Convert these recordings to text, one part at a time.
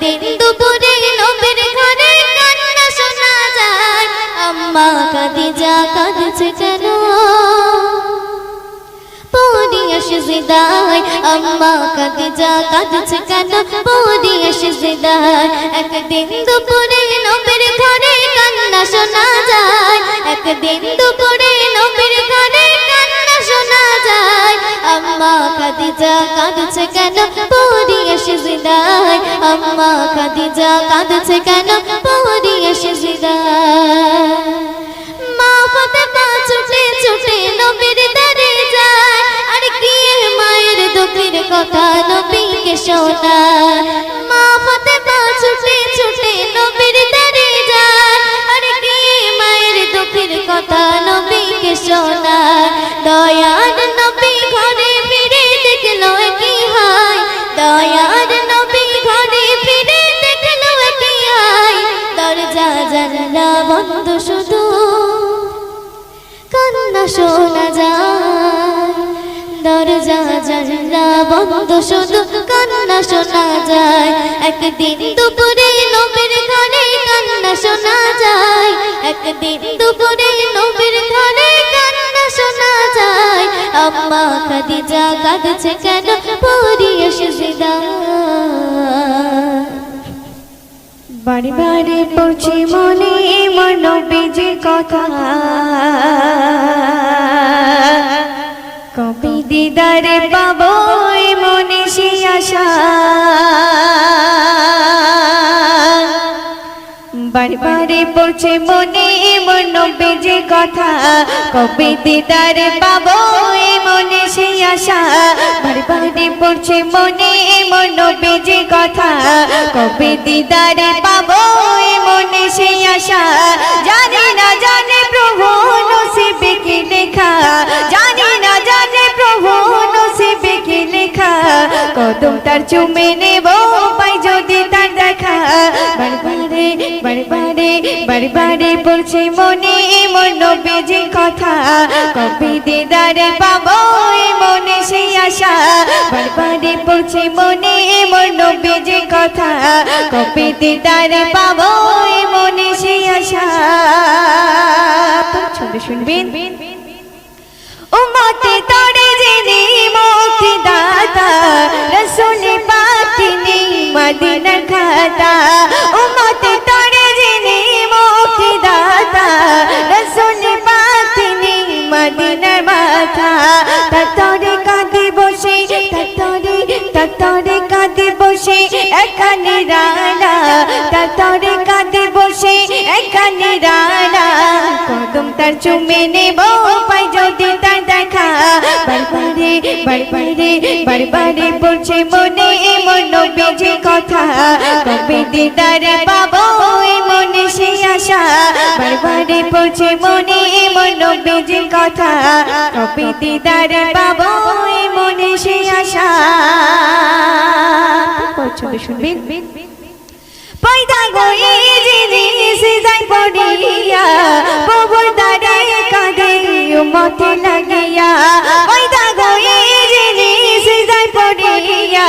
একদিন দুপুরে নবীর ঘরে কান্না শোনা যায় আম্মা খাদিজা কাঁদছে কেন পড়িয়া সিজদায় আম্মা খাদিজা কাঁদছে কেন পড়িয়া সিজদায় একদিন দুপুরে নবীর ঘরে কান্না শোনা যায় একদিন দুপুরে নবীর ঘরে কান্না শোনা যায় আম্মা খাদিজা কাঁদছে কেন পড়িয়া সিজদায় আম্মা খাদিজা কাঁদছে কেন পড়িয়া সিজদায় মা ফাতেমা ছুটে ছুটে নবীর দরে যায় আর গিয়ে মায়ের দুঃখের কথা নবীকে শোনায় মা ফাতেমা ছুটে ছুটে নবীর দরে যায় আর গিয়ে মায়ের দুঃখের কথা নবীকে শোনায় দয়ার নবী ঘরে ফিরে দেখলো কি হয় দয়ার নবী ঘরে ফিরে দেখলো কি হয় দরজা জানালা বন্ধ শুধু কান্না শোনা যায় দরজা জানালা বন্ধ শুধু কান্না শোনা যায় একদিন দুপুরে নবীর ঘরে কান্না শোনা যায় একদিন দুপুরে নবীর ঘরে কান্না শোনা যায় আম্মা খাদিজা কাঁদছে কেন পড়িয়া সিজদায় বারে বারে পড়ছি মনে মোর নবীজির কথা কবে দিদারে পাবো মনে সে আশা বারে বারে পড়ছে মনে মোর নবীজির কথা কবে দিদারে পাবো মনে সে আশা বারে বারে পড়ছে মনে মোর নবীজির কথা কবে দিদারে পাবো মনে সে আশা জানি না জানে প্রভু নসিবে কি লেখা জানি না জানে প্রভু নসিবে কি লেখা কদম তার চুমে নেব পাই যদি তার দেখা বারবারে বারবারে বারবারে পড়ছে মনে মোর নবীজির কথা কবে দিদারে পাবো মনে সে আশা বারবারে পড়ছে মনে মোর নবীজির কথা কবে দিদারে পাবো মনে সে আশা ছন্দ শুনবেন উম্মতে তরে যিনি মুক্তি দাতা রাসূল পাক তিনি মদিনার খাতা উম্মতে তরে যিনি মুক্তি দাতা রাসূল পাক তিনি মদিনার মাথা তরে কাঁদে বসে তরে কাঁদে বসে এখানে রানা তরে কাঁদে বসে এখানে রানা কদম তার চুমে নেব পাই যদি তার দেখা বারবারে বারবারে বারবারে পড়ছে মনে মোর নবীজির কথা কবে দিদারে পাবো মনে সে আশা বারবারে পড়ছে মনে মোর নবীজির কথা কবে দিদারে পাবো মনে সে আশা পছন্দ শুনবেন পয়দা গয়ে যিনি সিজদায় পড়িয়া প্রভুর দ্বারে কাঁদে উম্মতে লাগিয়া পয়দা গয়ে যিনি সিজদায় পড়িয়া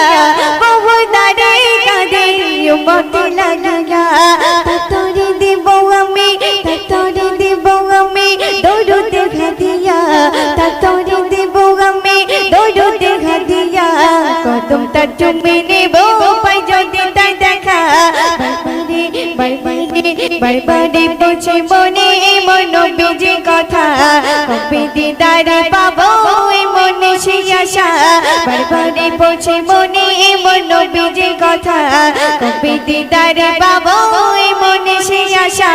প্রভুর দ্বারে কাঁদে উম্মতে লাগিয়া তরে দেব আমি দরুদ হাদিয়া তরে দেব আমি দরুদ হাদিয়া কদম তার চুমে নেব পাই যদি তাই দেখা বারবারে পড়ছে মনে মোর নবীজির কথা কবে দিদারে পাবো মনে সে আশা বারবারে পড়ছে মনে মোর নবীজির কথা কবে দিদারে পাবো মনে সে আশা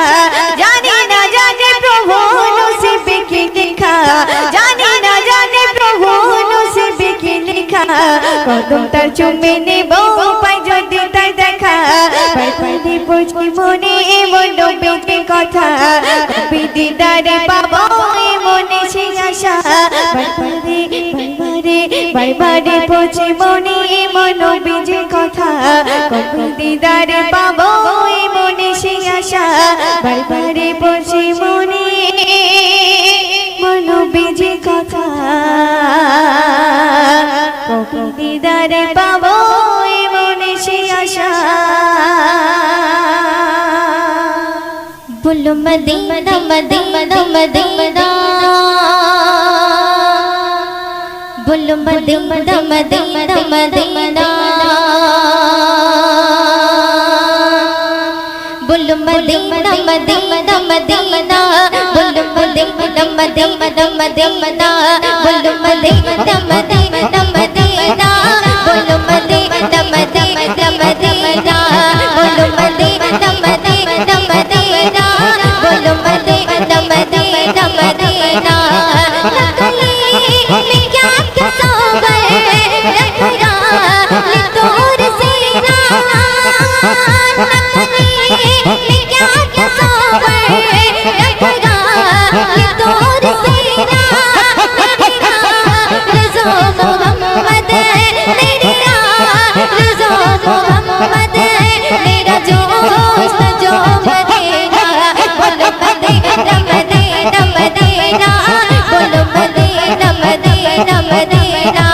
জানি না জানে প্রভু নসিবে কি লেখা জানি না জানে প্রভু নসিবে কি লেখা কদম তার চুমে নেব পাই যদি তাই দেখা বারবারে পড়ছে মনে মোর নবীজির কথা কবে দিদারে পাবো মনে সে আশা বারবারে বারবারে বারবারে পড়ছে মনে মোর নবীজির কথা কবে দিদারে পাবো মনে সে আশা বারবারে পড়ছে মনে মোর নবীজির কথা কবে দিদারে পাবো মনে সে আশা बोलो मदीना मदीना मदीना बोलो मदीना मदीना मदीना बोलो मदीना मदीना मदीना बोलो मदीना मदीना मदीना बोलो मदीना मदीना मदीना बोलो मदीना मदीना मदीना बोलो मदीना मदीना मदीना बोलो मदीना मदीना मदीना नकली में क्या क्या सोबे रखरा ले तोर सीना नकली में क्या क्या सोबे रखरा ले तोर सीना रज़ो मोहम्मद मेरा रज़ो मोहम्मद मेरा जोस्त जो मदीना बोलो मदीना मदीना मदीना बोलो मदीना मदीना मदीना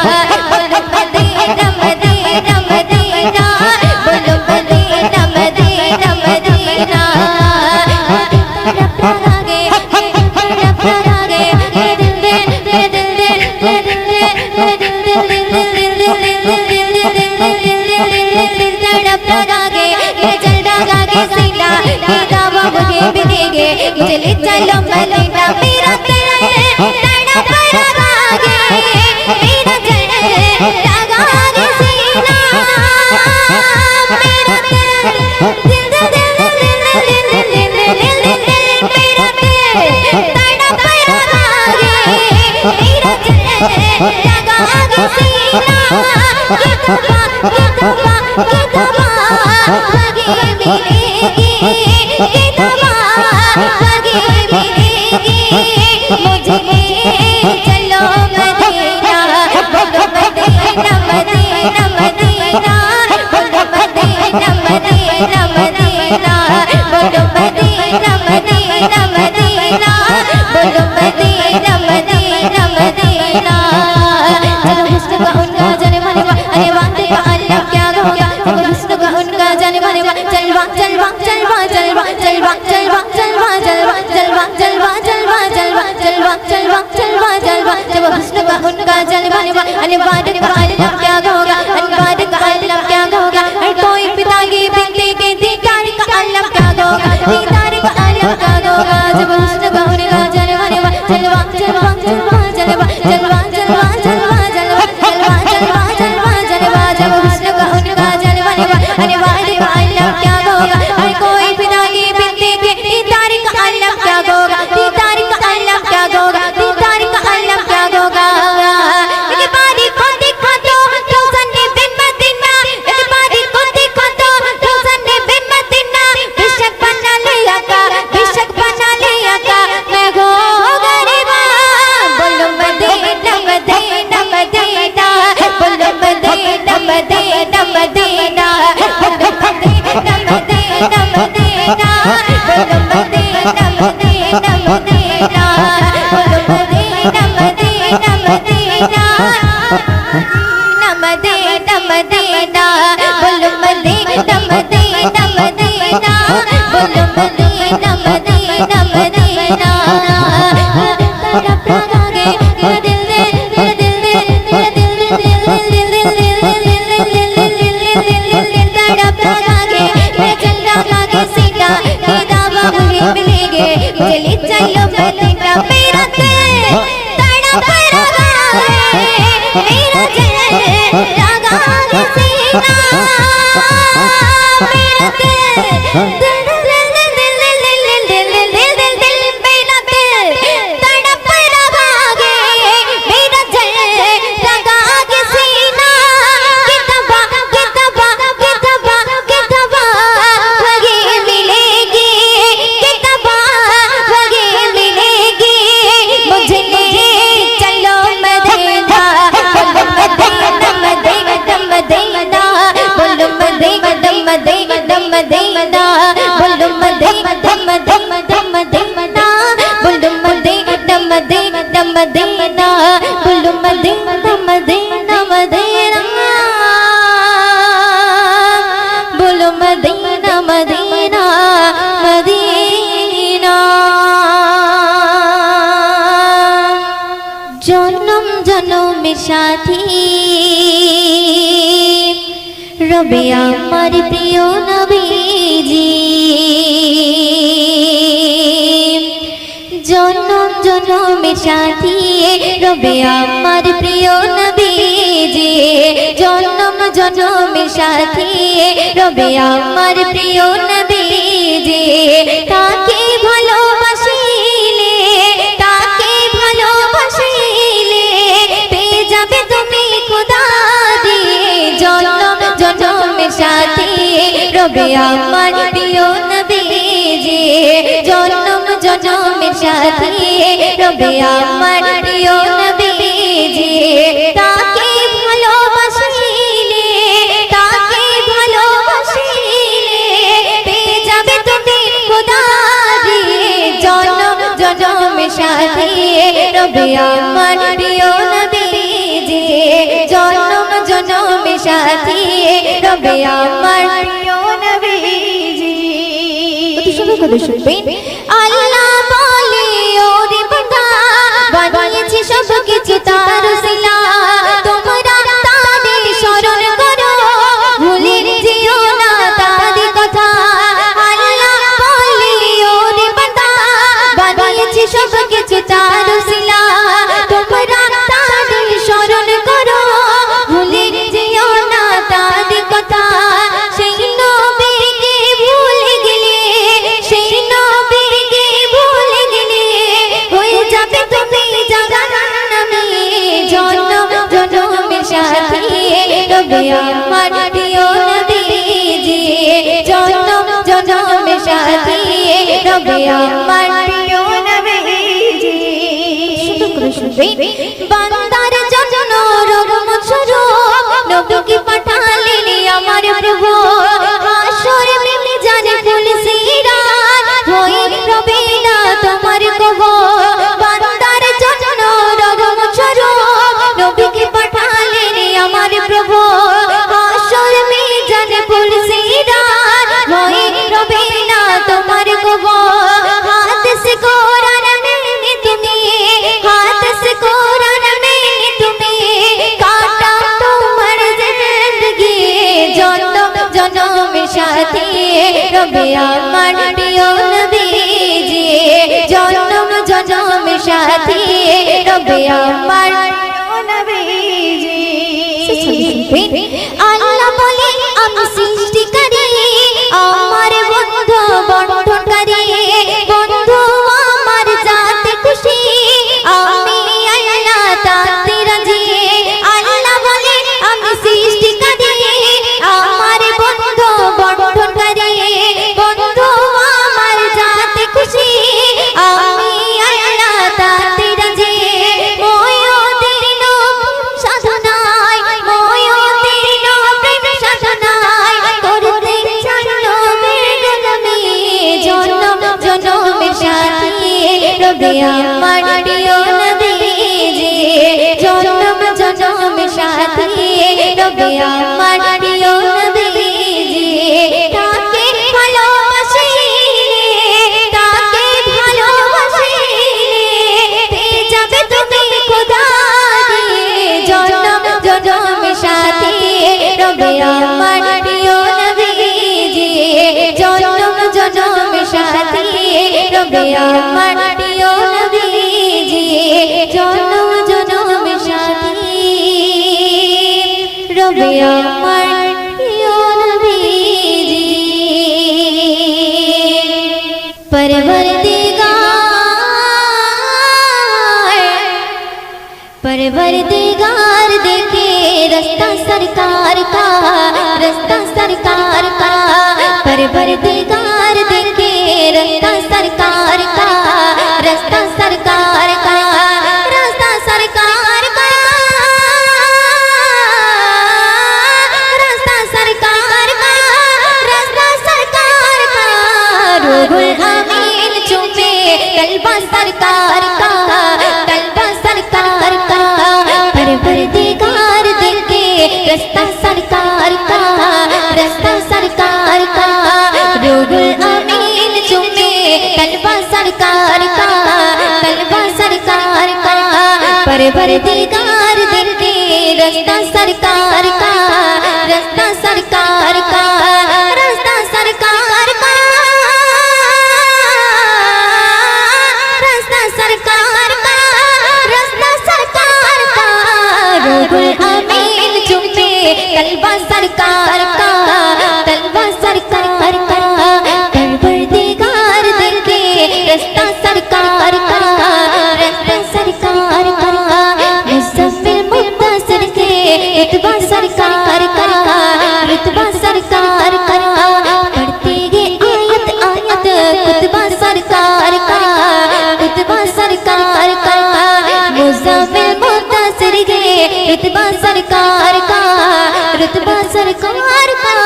बोलो मदीना मदीना मदीना बोलो मदीना मदीना मदीना चले चलो मदीना मेरा दिल तड़प रहा है मेरा दिल लगा के सीना मेरा दिल दिल दिल दिल दिल दिल दिल मेरा दिल तड़प रहा है मेरा दिल लगा के सीना कितबा कितबा कितबा लगी मिलेगी कितबा लगी मिलेगी मुझे चलो मदीना बोलो मदीना मदीना मदीना बोलो मदीना मदीना मदीना बोलो मदीना मदीना मदीना बोलो मदीना मदीना मदीना चलो हुस्न का उनका जाने माने अरे वादे का अल्लाह क्या होगा चलो हुस्न का उनका जाने माने चलवा चलवा चलवा चलवा चलवा चलवा चलवा चलवा चलवा चलवा चलवा चलवा चलवा चलवा चलवा चलवा जब हुस्न का उनका जाने माने अरे वादे का अल्लाह क्या होगा अरे वादे का अल्लाह क्या होगा हर कोई पिता की बेटी के दीदार का अल्लाह क्या होगा दीदार का अल्लाह क्या होगा जब हुस्न का उनका जाने माने चलवा चलवा चलवा चलवा चलवा चलवा चलवा चलवा चलवा चलवा चलवा चलवा जब हुस्न का उनका जाने माने अरे वादे का अल्लाह क्या होगा हर कोई पिता की बेटी के दीदार का अल्लाह क्या होगा दीदार का अल्लाह क्या होगा दीदार का अल्लाह क्या होगा ये बारी को देखो तो रोज़ाने बिन मदीना ये बारी को देखो तो रोज़ाने बिन मदीना बेशक बना लिया का मैं हो गरीबा बोलो मदीना मदीना मदीना बोलो मदीना मदीना मदीना बोलो मदीना मदीना मदीना बोलो मदीना मदीना मदीना बोलो Medina Medina Medina Medina Medina बोलो मदीना मदीना मदीना बोलो मदीना मदीना मदीना तड़प रहा है मेरा दिल मेरा दिल मेरा दिल तड़प रहा है मैं चल रहा है सीना दावा मुझे मिलेंगे चले चलो मदीना मेरा दिल तड़प रहा है मेरा दिल लगा के सीना मेरा दिल दिल दिल दिल दिल दिल दिल दिल मेरा दिल तड़प रहा है मेरा दिल लगा के सीना कितबा कितबा कितबा कितबा लगी मिलेगी कितबा लगी मिलेगी मुझे चलो मदीना बोलो मदीना मदीना मदीना बोलो में साथी रबे आमार प्रिय नबीजी जन्म जन्म में साथी रबे आमार प्रिय नबीजी जन्म जन्म में साथी रबे आमार प्रिय नबीजी ताके भालोबासिले ताके भालोबासिले पेয়ে যাবে তুমি খোদা দিয়ে जन्म जन्म में साथी रबे आमार प्रिय नबीजी जन्म जन्म में साथी रबे आमार प्रिय नबीजी ताके भालोबासिले ताके भालोबासिले পেয়ে যাবে তুমি খোদা দিয়ে जन्म जन्म में साथी रबे आमार प्रिय नबीजी जन्म जन्म में साथी रबे आमार प्रिय नबीजी অতি সুন্দর করে শুনবেন আল্লাহ বলে ওরে বান্দা বানিয়েছি সব কিছু তার উসিলা তোমরা তাদের স্মরণ করো ভুলে যেও না তাদের কথা আল্লাহ বলে ওরে বান্দা বানিয়েছি সব কিছু তার উসিলা তোমরা তাদের স্মরণ করো ভুলে যেও না তাদের কথা সেই নবীকে ভুলে গেলে সেই নবীকে ভুলে গেলে হয়ে যাবে তুমি জাহান্নামে জন্ম জন্মের সাথী রবে আমার প্রিয় নবীজি জন্ম জন্মের সাথী রবে আমার প্রিয় নবীজি শুধু করে শুনবেন বান্দার জন্য রহমত স্বরূপ নবীকে পাঠালেন আমার প্রভু হাসর মিলে জানে ফুল সিরাত হই রবে না তোমার কবর বান্দার জন্য রহমত স্বরূপ নবীকে পাঠালেন আমার প্রভু হাসর মিলে জানে ফুল সিরাত হই রবে না তোমার কবর হাত সে কোরআন মেনে তুমি হাত সে কোরআন মেনে তুমি কাটা তোমার জিंदगी जन्म जन्म साथी रबे आमार प्रिय नबीजी जन्म जन्म साथी रबे आमार प्रिय नबीजी আল্লাহ বলে আমি সৃষ্টিকারী আমার বন্ধু বন্ধনকারী বন্ধু আমার যাতে খুশি আমি আল্লাহ তাতে রাজি আল্লাহ বলে আমি সৃষ্টিকারী আমার বন্ধু বন্ধনকারী বন্ধু আমার যাতে খুশি আমি আল্লাহ তাতে রাজি ময়ূরের নব সাধনায় ময়ূরের নব সাধনায় করতে জানো বেগমে জন্ম জন্মের সাথী রবে আমার প্রিয় নবীজি জন্ম জন্মের সাথী রবে আমার প্রিয় নবীজি তাকে ভালোবাসিলে তাকে ভালোবাসিলে পেয়ে যাবে তুমি খোদা দিয়ে জন্ম জন্মের সাথী রবে আমার প্রিয় নবীজি জন্ম জন্মের সাথী রবে আমার প্রিয় নবীজি জন্ম জন্মের সাথী রবে আমার প্রিয় নবীজি परवरदिगार देखे रास्ता सरकार का रास्ता सरकार का परवरदिगार देखे रास्ता सरकार का रास्ता सरकार का रास्ता सरकार का रास्ता सरकार का रास्ता सरकार का रूहुल अमीन चुमे कल्बा सरकार का कल्बा सरकार का परवरदिगार देखे रास्ता सरकार का रास्ता सरकार का रूहुल अमीन चुमे कल्बा सरकार का कल्बा सरकार का परवरदिगार देखे रास्ता सरकार का, रास्ता सरकार का, रास्ता सरकार का, रास्ता सरकार का, रास्ता सरकार का। रूहुल अमीन चुमे तलवा सरकार का, तलवा सरकार का। परवरदिगार दिल दे रास्ता सरकार का, रास्ता सरकार का। मुज़म्मिल मुद्दसिर के रुतबा सरकार का, रुतबा सरकार का। पढ़ते ये आयत आयत कुतबा सरकार का, कुतबा सरकार का। मुज़म्मिल मुद्दसिर के रुतबा सरकार का, रुतबा सरकार का।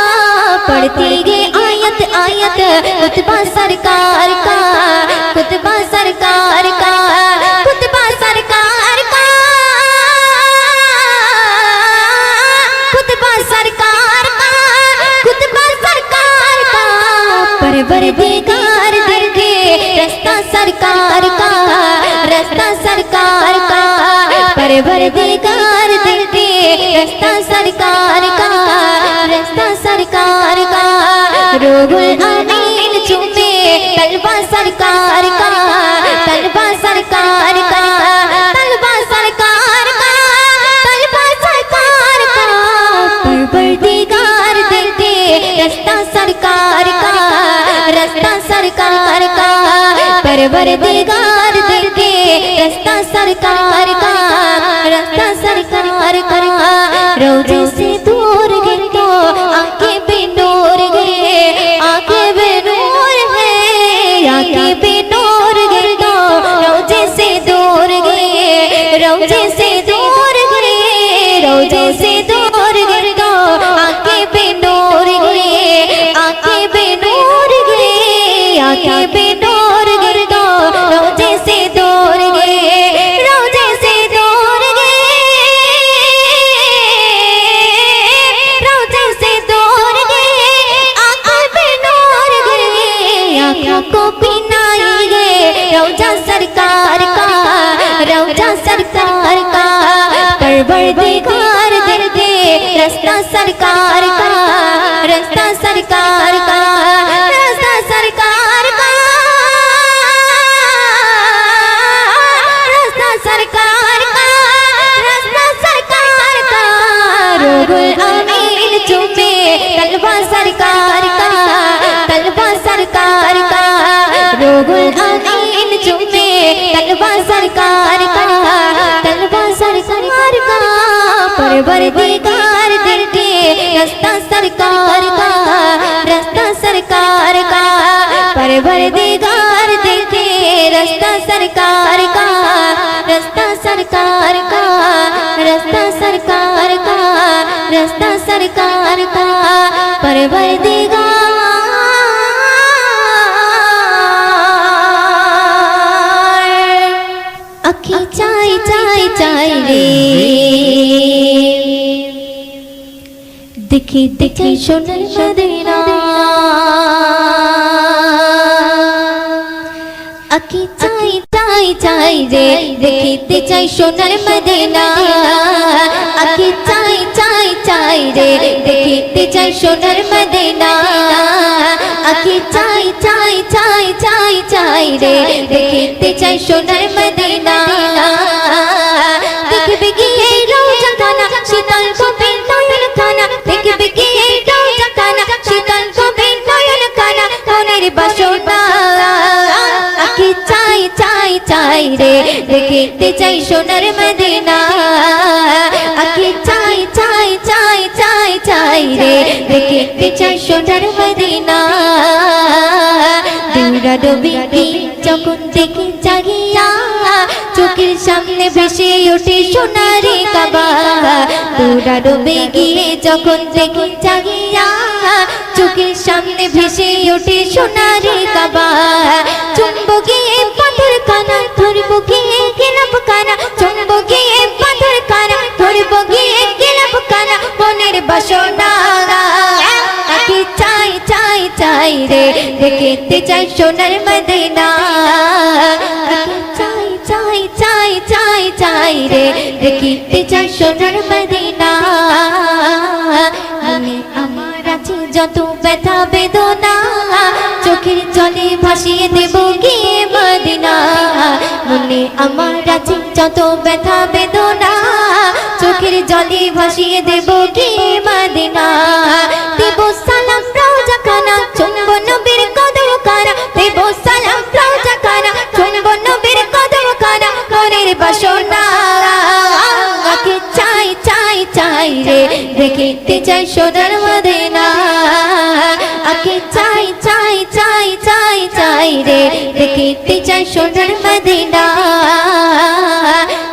पढ़ते ये आयत आयत कुतबा सरकार का, कुतबा सरकार का, कुतबा सरकार का, कुतबा सरकार का, कुतबा सरकार का। परवरदिगार दिल दे रास्ता सरकार का, रास्ता सरकार का। परवरदिगार दिल दे रास्ता सरकार का, रास्ता सरकार का। रूहुल अमीन चुमे तलवा सरकार का, तलवा सरकार का, तलवा सरकार का, तलवा सरकार का। परवरदिगार दिल दे रास्ता सरकार का, रास्ता सरकार का। परवरदिगार दिल दे रास्ता सरकार का, रास्ता सरकार का। रोज़े से दूर गए तो आंखें बेनूर गए, आंखें बेनूर है, आंखें बेनूर गए तो रोज़े से दूर गए, रोज़े से दूर गए, रोज़े से दूर गए तो आंखें बेनूर गए, आंखें बेनूर गए, आंखें बेनूर गए तो रोज़े से दूर गए, रोज़े से दूर गए, रोज़े से दूर गए, आंखें बेनूर गए, आंखों को पिनाई गए रोज़ा सरकार का, रोज़ा सरकार का। परवरदिगार दिल दे रास्ता सरकार का, रास्ता सरकार का, रास्ता सरकार का, रास्ता सरकार का, रास्ता सरकार का। रूहुल अमीन चुमे तलवा सरकार का, तलवा सरकार का। रूहुल अमीन चुमे तलवा सरकार का, तलवा सरकार का। परवरदिगार दिल दे रास्ता सरकार का, रास्ता सरकार का। परवरदिगार दिल दे रास्ता सरकार का, रास्ता सरकार का, रास्ता सरकार का, रास्ता सरकार का। परवरदिगार अखी चाय चाय चाय रे, देखी देखी सोनर मदीना। अखी चाय चाय चाय रे, देखी चाय सोनर मदीना। अखी चाय चाय चाय रे, देखी चाय सोनर मदीना। अखी चाय चाय चाय चाय चाय रे, देखी चाय सोनर मदीना। देखबे गিয়ে রোজা খানা শীতল কবি নয়ন খানা, দেখবে গিয়ে রোজা খানা শীতল কবি নয়ন খানা। মনের বাসনা আঁখি চাই চাই চাই রে, দেখতে চাই সোনার মদিনা। আঁখি চাই চাই চাই চাই চাই রে, দেখতে চাই সোনার মদিনা। দৌড়াদৌড়ি যখন দেখি জাগিয়া, চোখের সামনে ভেসে ওঠে সোনারি কাবা। দৌড়াদৌড়ি গিয়ে যখন দেখি জাগিয়া, চোখের সামনে ভেসে ওঠে সোনারি কাবা। চুম্বো গিয়ে পাথর খানা, ধরবো গিয়ে গেলাম কানা। চুম্বো গিয়ে পাথর খানা, ধরবো গিয়ে গেলাম কানা। মনের বাসনা আঁখি চাই চাই চাই রে, দেখতে চাই সোনার মদিনা। চাই চাই চাই চাই চাই চাই রে দেখিতে চাই সোনার মদিনা মনে আমার আছে যত ব্যথা বেদনা চোখের জলে ভাসিয়ে দেব গিয়ে মদিনা মনে আমার আছে যত ব্যথা বেদনা চোখের জলে ভাসিয়ে দেব গিয়ে মদিনা দেব সালাম রওজা খানা চুম্ব নবীর কদম খানা দেব সালাম রওজা খানা চুম্ব নবীর কদম খানা মনের বাসনা আকে চাই চাই চাই রে দেখিতে চাই সোনার মদিনা আকে চাই চাই চাই চাই চাই রে দেখিতে চাই সোনার মদিনা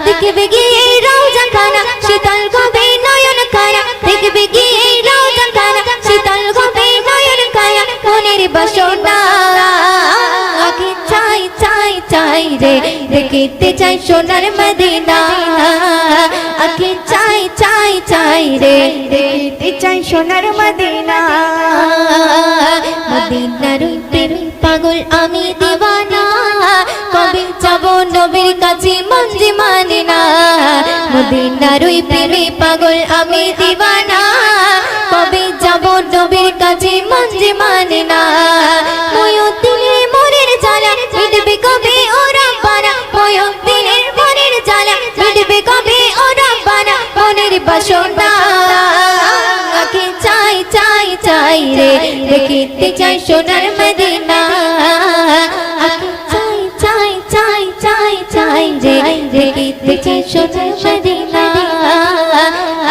দেখবে গিয়ে রওজা খানা শীতল গবে নয়ন খানা দেখবে গিয়ে রওজা খানা শীতল গবে নয়ন খানা মনের বাসনা আকে চাই চাই চাই রে দেখিতে চাই সোনার মদিনা আকে চাই চাই চাই রে দেখিতে চাই সোনার মদিনা মদিনার প্রেম পাগল আমি দিওয়ানা কবে যাব নবীর কাছে মন যে মানে না মদিনার প্রেমে পাগল আমি দিওয়ানা কবে যাব নবীর কাছে মন যে মানে না ময়ূতিনের মনের জ্বালা মিটবে কবে ওরা পানা ময়ূতিনের মনের জ্বালা মিটবে কবে ওরা পানা মনের বাসনা আকে চাই চাই চাই রে দেখিতে চাই সোনার মদিনা আকে চাই চাই চাই চাই চাই রে দেখিতে চাই সোনার মদিনা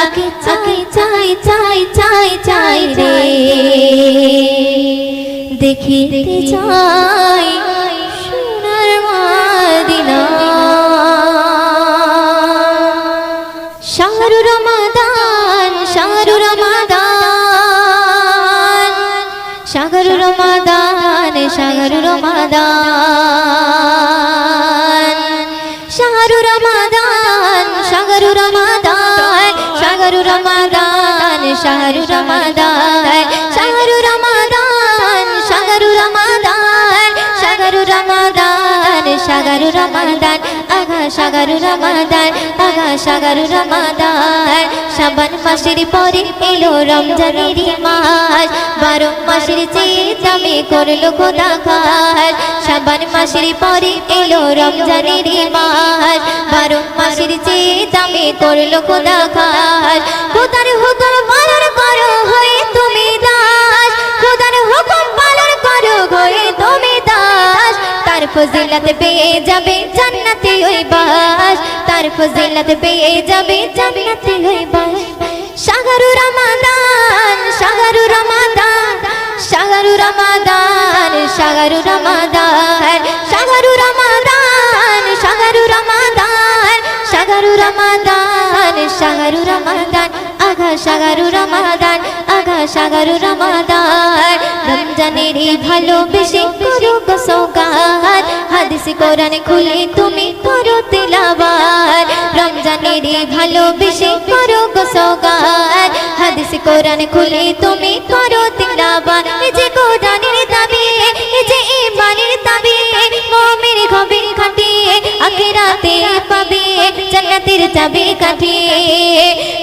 আকে চাই চাই চাই চাই চাই রে দেখিতে চাই সোনার মদিনা শাহরু রমাদান শাহরু রমাদান শাহরু রমাদান শাহরু রমাদান শাহরু রমাদান শাহরু রমাদান শাহরু রমাদান শাহরু রমাদান শাহরু রমাদান শাহরু রমাদান শাহরু রমাদান শাহরু রমাদান আগা শাহরু রমাদান আগা শাহরু রমাদান শাবান মাসের পরে এলো রমজানের মাস 12 মাসের চেয়ে দামি করলো খোদা খাস শাবান মাসের পরে এলো রমজানের মাস 12 মাসের চেয়ে দামি করলো খোদা খাস খোদার হুকুম পালন করো হয়ে তুমি দাস খোদার হুকুম পালন করো হয়ে তুমি দাস তার ফজিলত পেয়ে যাবে জান্নাতে ওই বাস তার ফজিলত পেয়ে যাবে জান্নাতে ওই বাস শাহরু রমাদান শাহরু রমাদান শাহরু রমাদান শাহরু রমাদান শাহরু রমাদান শাহরু রমাদান শাহরু রমাদান শাহরু রমাদান আগা শাহরু রমাদান আগা শাহরু রমাদান রমজানের ভালোবেসে করো গো সওগাত হাদিস কোরআন খুলে তুমি করো তিলাওয়াত রমজানের ভালোবেসে করো গো সওগাত হাদিস কোরআন খুলে তুমি করো তিলাওয়াত এই যে কোরআনের দাবি এই যে ঈমানের দাবি মুমিন হবে খাঁটি আখিরাতে পাবে জান্নাতের চাবি কাঠি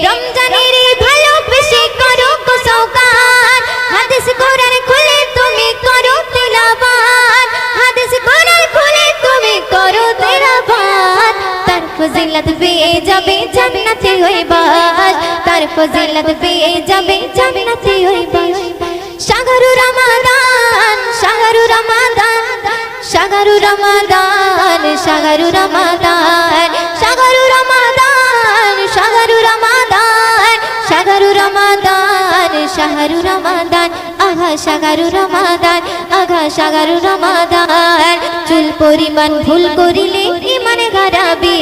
রমজানের ভালোবেসে করো গো সওগাত হাদিস কোরআন খুলে তুমি করো তিলাওয়াত হাদিস কোরআন খুলে তুমি করো তিলাওয়াত তার ফজিলত পেয়ে যাবে জান্নাতে ওই বাস তার ফজিলত পেয়ে যাবে জান্নাতে ওই বাস শাহরু রমাদান শাহরু রমাদান শাহরু রমাদান শাহরু রমাদান শাহরু রমাদান শাহরু রমাদান শাহরু রমাদান শাহরু রমাদান আগা শাহরু রমাদান আগা শাহরু রমাদান চুল পরিমাণ ভুল করিলে ঈমান হারাবে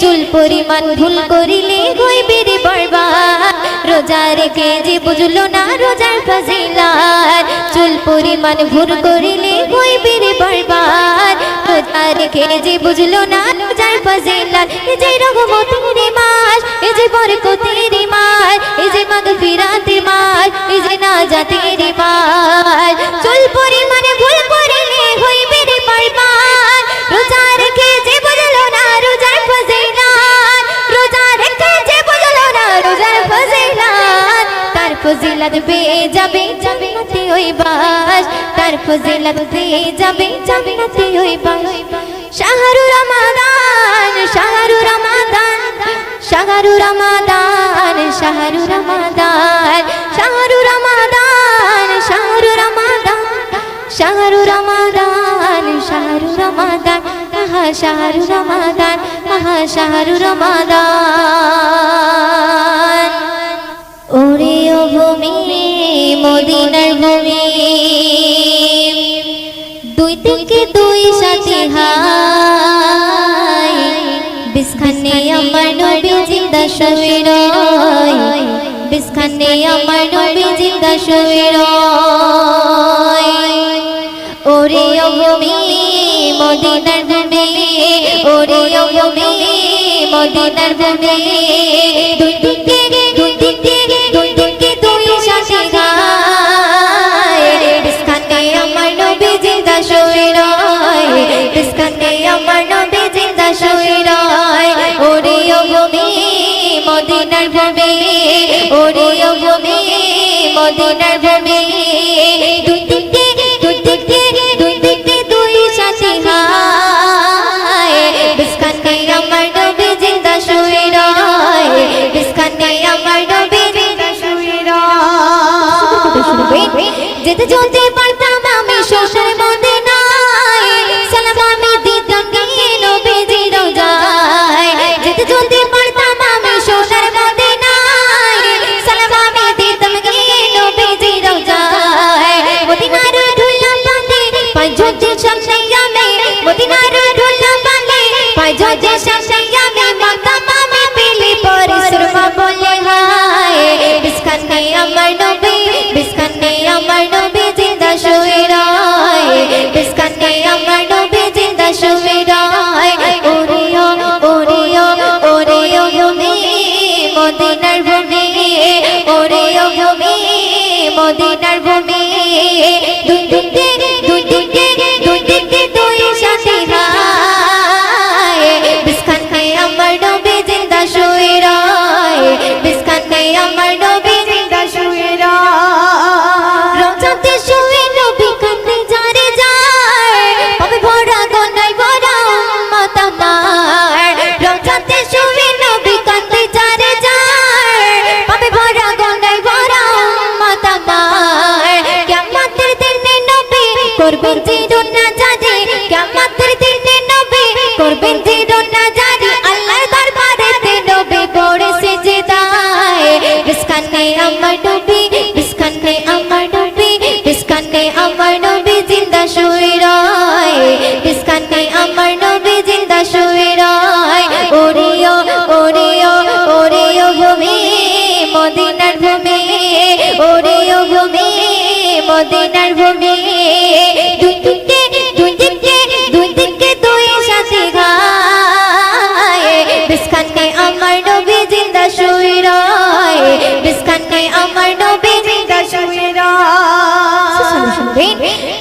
চুল পরিমাণ ভুল করিলে হইবে রে বরবাদ রোজা রেখে যে বুঝলো না রোজার ফজিলত চুল পরিমাণ ভুল করিলে হইবে রে বরবাদ রোজা রেখে যে বুঝলো না রোজার ফজিলত এই যে রহমতের মাস এই যে বরকতের মাস এই যে মাগফিরাতের মাস এই যে নাজাতের মাস চুল পরিমাণ ভুল করিলে হইবে রে বরবাদ রোজা রেখে যে বুঝলো না রোজার ফজিলত ফজিলত পেয়ে যাবে জান্নাতে ওই বাস, তার ফজিলত পেয়ে যাবে জান্নাতে ওই বাস। শাহরু রমাদান শাহরু রমাদান শাহরু রমাদান শাহরু রমাদান শাহরু রমাদান শাহরু রমাদান শাহরু রমাদান শাহরু রমাদান আহা শাহরু রমাদান আহা শাহরু রমাদান। ওরে ও ভূমি মদিনার ভূমি, দুই থেকে দুই সাথে হাই, বিস্খানে আমার নবী জিন্দা শুয়ে রয়, বিস্খানে আমার নবী জিন্দা শুয়ে রয়। ওরে ও ভূমি মদিনার ভূমি, ওরে ও ভূমি মদিনার ভূমি, দুই দিকে দুই দিকে দুই দিকে দুই সাথে গায়, বিস্খানে আমার নবী জিন্দা শুয়ে রয়, বিস্খানে আমার নবী জিন্দা শুয়ে রয়। ওরে ও ভূমি মদিনার ভূমি, ওরে ও ভূমি মদিনার ভূমি, দুই দিকে দুই দিকে দুই দিকে দুই সাথে গায়, বিস্খানে আমার নবী জিন্দা শুয়ে রয়, বিস্খানে আমার নবী জিন্দা শুয়ে রয়। যেতে যেতে পারতাম আমি শ্বশুর মদিনায়, সালাম আমি দিতাম গিয়ে নবীজি রোজায়। যেতে যেতে পারতাম আমি শ্বশুর মদিনায়, সালাম আমি দিতাম গিয়ে নবীজি রোজায়। মদিনার ঢুলা বাঁধে পায় ঝোঁঝে সামনে আমি, মদিনার ঢুলা বাঁধে পায় ঝোঁঝে সামনে আমি, মাতাম আমি পেলে পরে সুরমা বলে হায়, বিস্খানে আমার নবী, বিস্খানে আমার নবী জিন্দা শুয়ে রয়, বিস্খানে আমার নবী জিন্দা শুয়ে রয়। ওরে ও ওরে ও ওরে ও ভূমি মদিনার ভূমি, ওরে ও ভূমি মদিনার ভূমি, দুই দিকে দুই দিকে দুই দিকে দুই সাথে গায়, বিস্খানে আমার নবী জিন্দা শুয়ে রয়, বিস্খানে আমার নবী জিন্দা শুয়ে রয়। রোজাতে শুয়ে নবী কাঁদে যারে যায়, পাবে ভরা গনায় ভরা উম্মত আমার। রোজাতে শুয়ে নবী কাঁদে যারে যায়, পাবে ভরা গনায় ভরা উম্মত আমার। কিয়ামতের দিনে নবী করবেন জিরুনা জারি, কিয়ামতের দিনে নবী করবেন জিরুনা জারি, আল্লাহর দরবারেতে নবী পড়ে সিজদায়, বিস্খানে আমার নবী, বিস্খানে আমার নবী, বিস্খানে আমার নবী জিন্দা শুয়ে রয়, বিস্খানে আমার নবী জিন্দা শুয়ে রয়। ওরে ও ওরে ও ওরে ও ভূমি মদিনার ভূমি, ওরে ও ভূমি মদিনার ভূমি, দুই দিকে দুই দিকে দুই দিকে দুই সাথে গায়, বিস্খানে আমার নবী জিন্দা শুয়ে রয়, বিস্খানে আমার নবী জিন্দা শুয়ে রয়।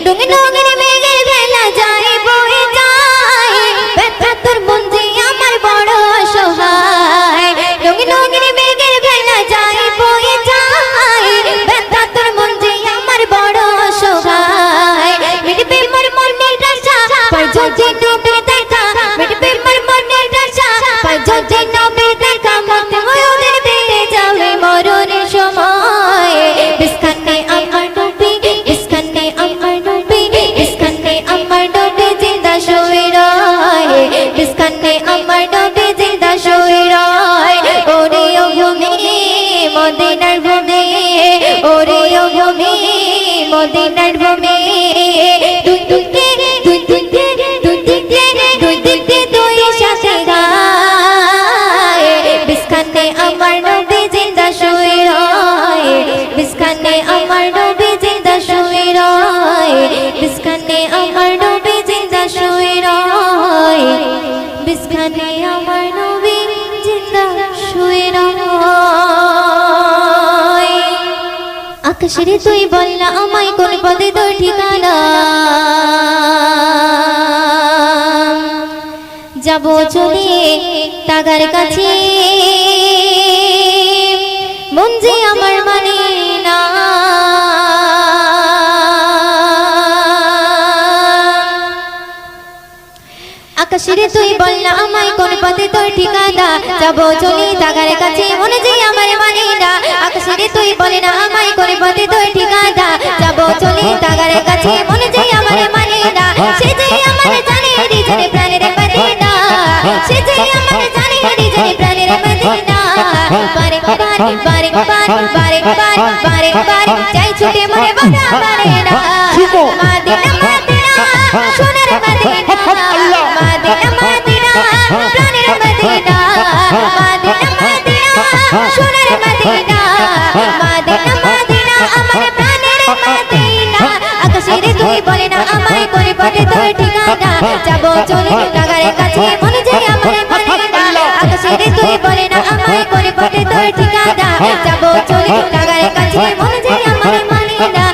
ডুঙে ডুঙে মেঘের বেলা যায় বয়ে যায়, ব্যথা তোর মন যে আমার বড় অসহায়। ডুঙে ডুঙে মেঘের বেলা যায় বয়ে যায়, ব্যথা তোর মন যে আমার বড় অসহায়। মিটবে মোর মনের আশা পাই যদি নবী দেখা, মিটবে মোর মনের আশা পাই যদি নবী দেখা, মতে ওদের পেয়ে যাবে মরণের সময়, বিস্খানে আমার নবী, বিস্খানে আমার নবী, বিস্খানে আমার নবী জিন্দা শুয়ে রয়, বিস্খানে আমার নবী জিন্দা শুয়ে রয়। ওরে ও ভূমি মদিনার ভূমি, ওরে ও ভূমি মদিনার ভূমি, দুই দিকে দুই দিকে দুই দিকে দুই দিকে দুই সাথে গায়, বিস্খানে আমার নবী জিন্দা শুয়ে রয়, বিস্খানে আমার নবী জিন্দা শুয়ে রয়, বিস্খানে আমার নবী জিন্দা শুয়ে রয়, বিস্খানে আমার নবী জিন্দা শুয়ে রয়। আকাশের তুই বললা আমায় কোন পদে তোর ঠিকানা, যাব চলে তাগার কাছে, মন যে আমার মানে না। আকাশের তুই বল না আমায় কোন পথে তোর ঠিকানা যাবো চলি তাগার কাছে মনে যে আমার মানে না আকাশের তুই বল না আমায় কোন পথে তোর ঠিকানা যাবো চলি তাগার কাছে মনে যে আমার মানে না সে যে আমার জানে হৃদয়ে প্রাণের মদিনা সে যে আমার জানে হৃদয়ে প্রাণের মদিনা বারে বারে বারে বারে বারে বারে বারে চাই ছুটে মনে বাধা পারে না মদিনা মদিনা সোনার মদিনা মদিনা মদিনা প্রাণের মদিনা মদিনা মদিনা সোনার মদিনা মদিনা মদিনা আমার প্রাণের মদিনা আকাশের তুই বলে না আমায় কোন পথে তোর ঠিকানা যাবো চলে টাকার কাছে মনে যে আমার মানে না আকাশের তুই বলে না আমায় কোন পথে তোর ঠিকানা যাবো চলে টাকার কাছে মনে যে আমার মানে না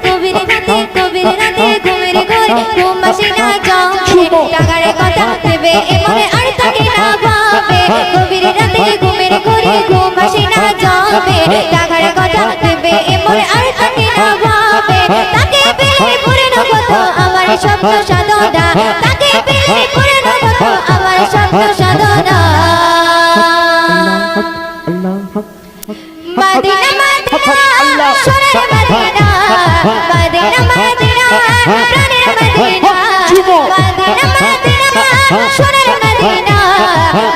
কবির রাতে কবির রাতে ঘুমের ঘোর ঘুম আসে না জমে টাকার কথা ভেবে মনে আর থাকে না ভাবে কবির রাতে ঘুমের ঘোরে ঘুম আসে না জমে টাকার কথা ভেবে মনে আর থাকে না ভাবে তাকে পেলে করে নেব তো আমার স্বপ্ন সাধনা তাকে পেলে করে নেব তো আমার স্বপ্ন সাধনা মদিনা মদিনা সোনার মদিনা মদিনা মদিনা প্রাণের মদিনা মদিনা মদিনা সোনার মদিনা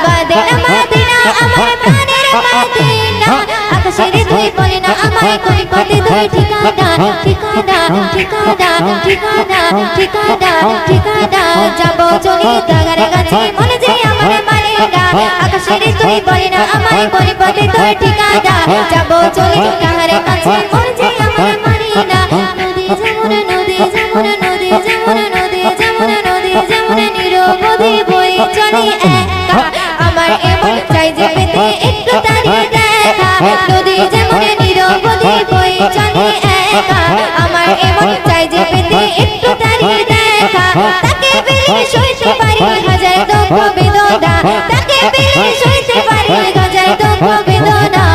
মদিনা মদিনা আমার প্রাণের মদিনা আকাশের তুই বলে না আমায় কোন পথে তোর ঠিকানা ঠিকানা ঠিকানা ঠিকানা ঠিকানা ঠিকানা যাবো চলি তাগার কাছে মনে যে আমার মানে না আকাশের তুই বলে না আমায় কোন পথে তোর ঠিকানা যাবো চলি তাগার কাছে মনে যে আমার মানে না নদী যমুনা নদী যমুনা নদী যমুনা নদী যমুনা নদী যমুনা নিরবধি বই চলে একা আমার এমন চাই যে পেতে একটু তারি দেখা নদী যমুনা নিরবধি বই চলে একা আমার এমন চাই যে পেতে একটু তারি দেখা তাকে পেলে সইতে পারি হাজার দুঃখ বেদনা তাকে পেলে সইতে পারি হাজার দুঃখ বেদনা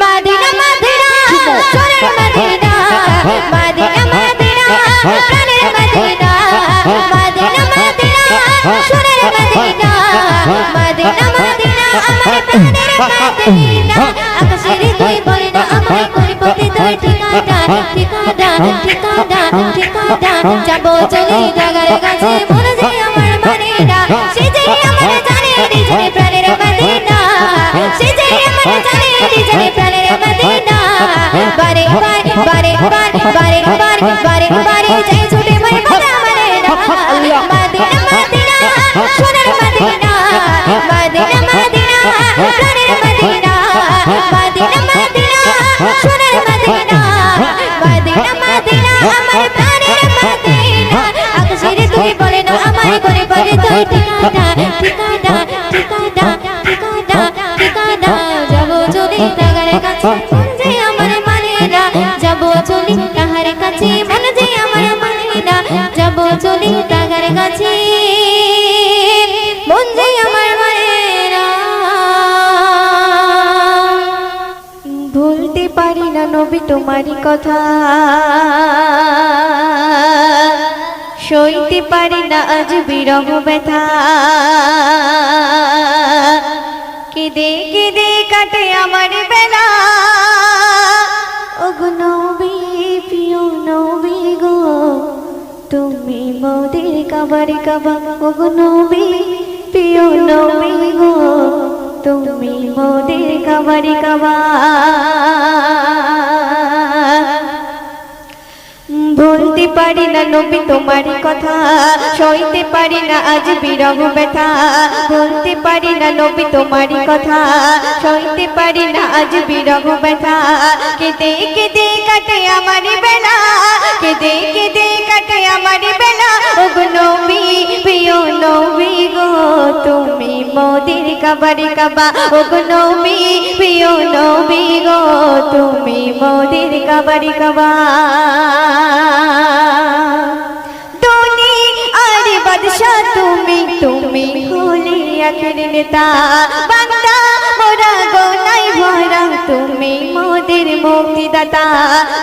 মদিনা মদিনা সোনার মদিনা মদিনা মদিনা প্রাণের মদিনা মদিনা মদিনা সোনার মদিনা মদিনা মদিনা আমার প্রাণের মদিনা আকাশের তুই বলে না আমায় কোন পথে তোর ঠিকানা ঠিকানা ঠিকানা ঠিকানা যাবো চলি তাগার কাছে মনে যে আমার মানে না সে যে আমার জানে হৃদয়ে প্রাণের মদিনা সে যে আমার জানে হৃদয়ে প্রাণের মদিনা বারে বারে বারে বারে বারে বারে বারে যাই ছুটে মনে বাধা মানে না মদিনা মদিনা সোনার মদিনা মদিনা মদিনা প্রাণের মদিনা মদিনা মদিনা সোনার মদিনা মদিনা মদিনা আমার প্রাণের মদিনা আকাশের তুই বলে না আমায় করে পথে তোর ঠিকানা ঠিকানা ঠিকানা ঠিকানা ঠিকানা যাবো চলি তাগার কাছে মনে যে আমার মানে না যাবো চলি তাহার কাছে মনে যে আমার মানে না যাবো চলি তাগার কাছে মন যে আমার মানে না ভুলতে পারি না নবী তোমারই কথা সইতে পারি না আজ বিরহ ব্যথা কেঁদে কেঁদে কাটে আমার বেলা ওগো নবী প্রিয় নবী গো তুমি মোদের কাবার কাবা ওগো নবী প্রিয় নবী গো তুমি মোদের কাবার কাবা বলতে পারি না নবী তোমারই কথা সইতে পারি না আজ বিরহ ব্যথা বলতে পারি না নবী তোমারই কথা সইতে পারি না আজ বিরহ ব্যথা কেঁদে কেঁদে কাটে আমার বেলা কেঁদে কেঁদে কাটে আমার বেলা ওগো নবী প্রিয় নবী গো তুমি মোদের কাবার কাবা ওগো নবী প্রিয় নবী গো তুমি মোদের কাবার কাবা ধনী আর বাদশা তুমি তুমি হলে আখের নেতা বান্দা মোরা গোনায় ভরা তুমি মোদের মুক্তিদাতা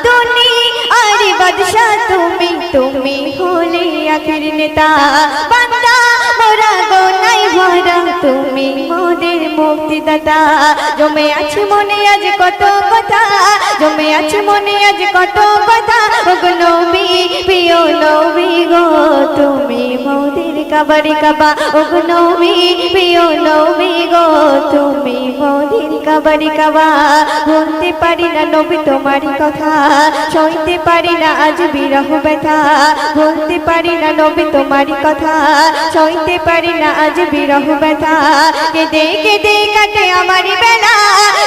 ধনী আর বাদশা তুমি তুমি হলে আখির নেতা বান্দা মোরা গোনাই ভরা তুমি মোদের মুক্তিদাতা জমে আছে মনে আজ কত কথা জমে আছে মনে আজ কত কথা ওগো নবী প্রিয় নবী গো তুমি মোদের কাবারি কাবা ওগো নবী প্রিয় নবী গো তুমি মোদের কাবারি কাবা বলতে পারি না নবী তোমারই কথা সইতে পারি না আজ বিরহ ব্যথা বলতে পারি না নবী তোমারই কথা সইতে পারি না আজ বিরহ ব্যথা কেঁদে কেঁদে কাটে আমারি বেলা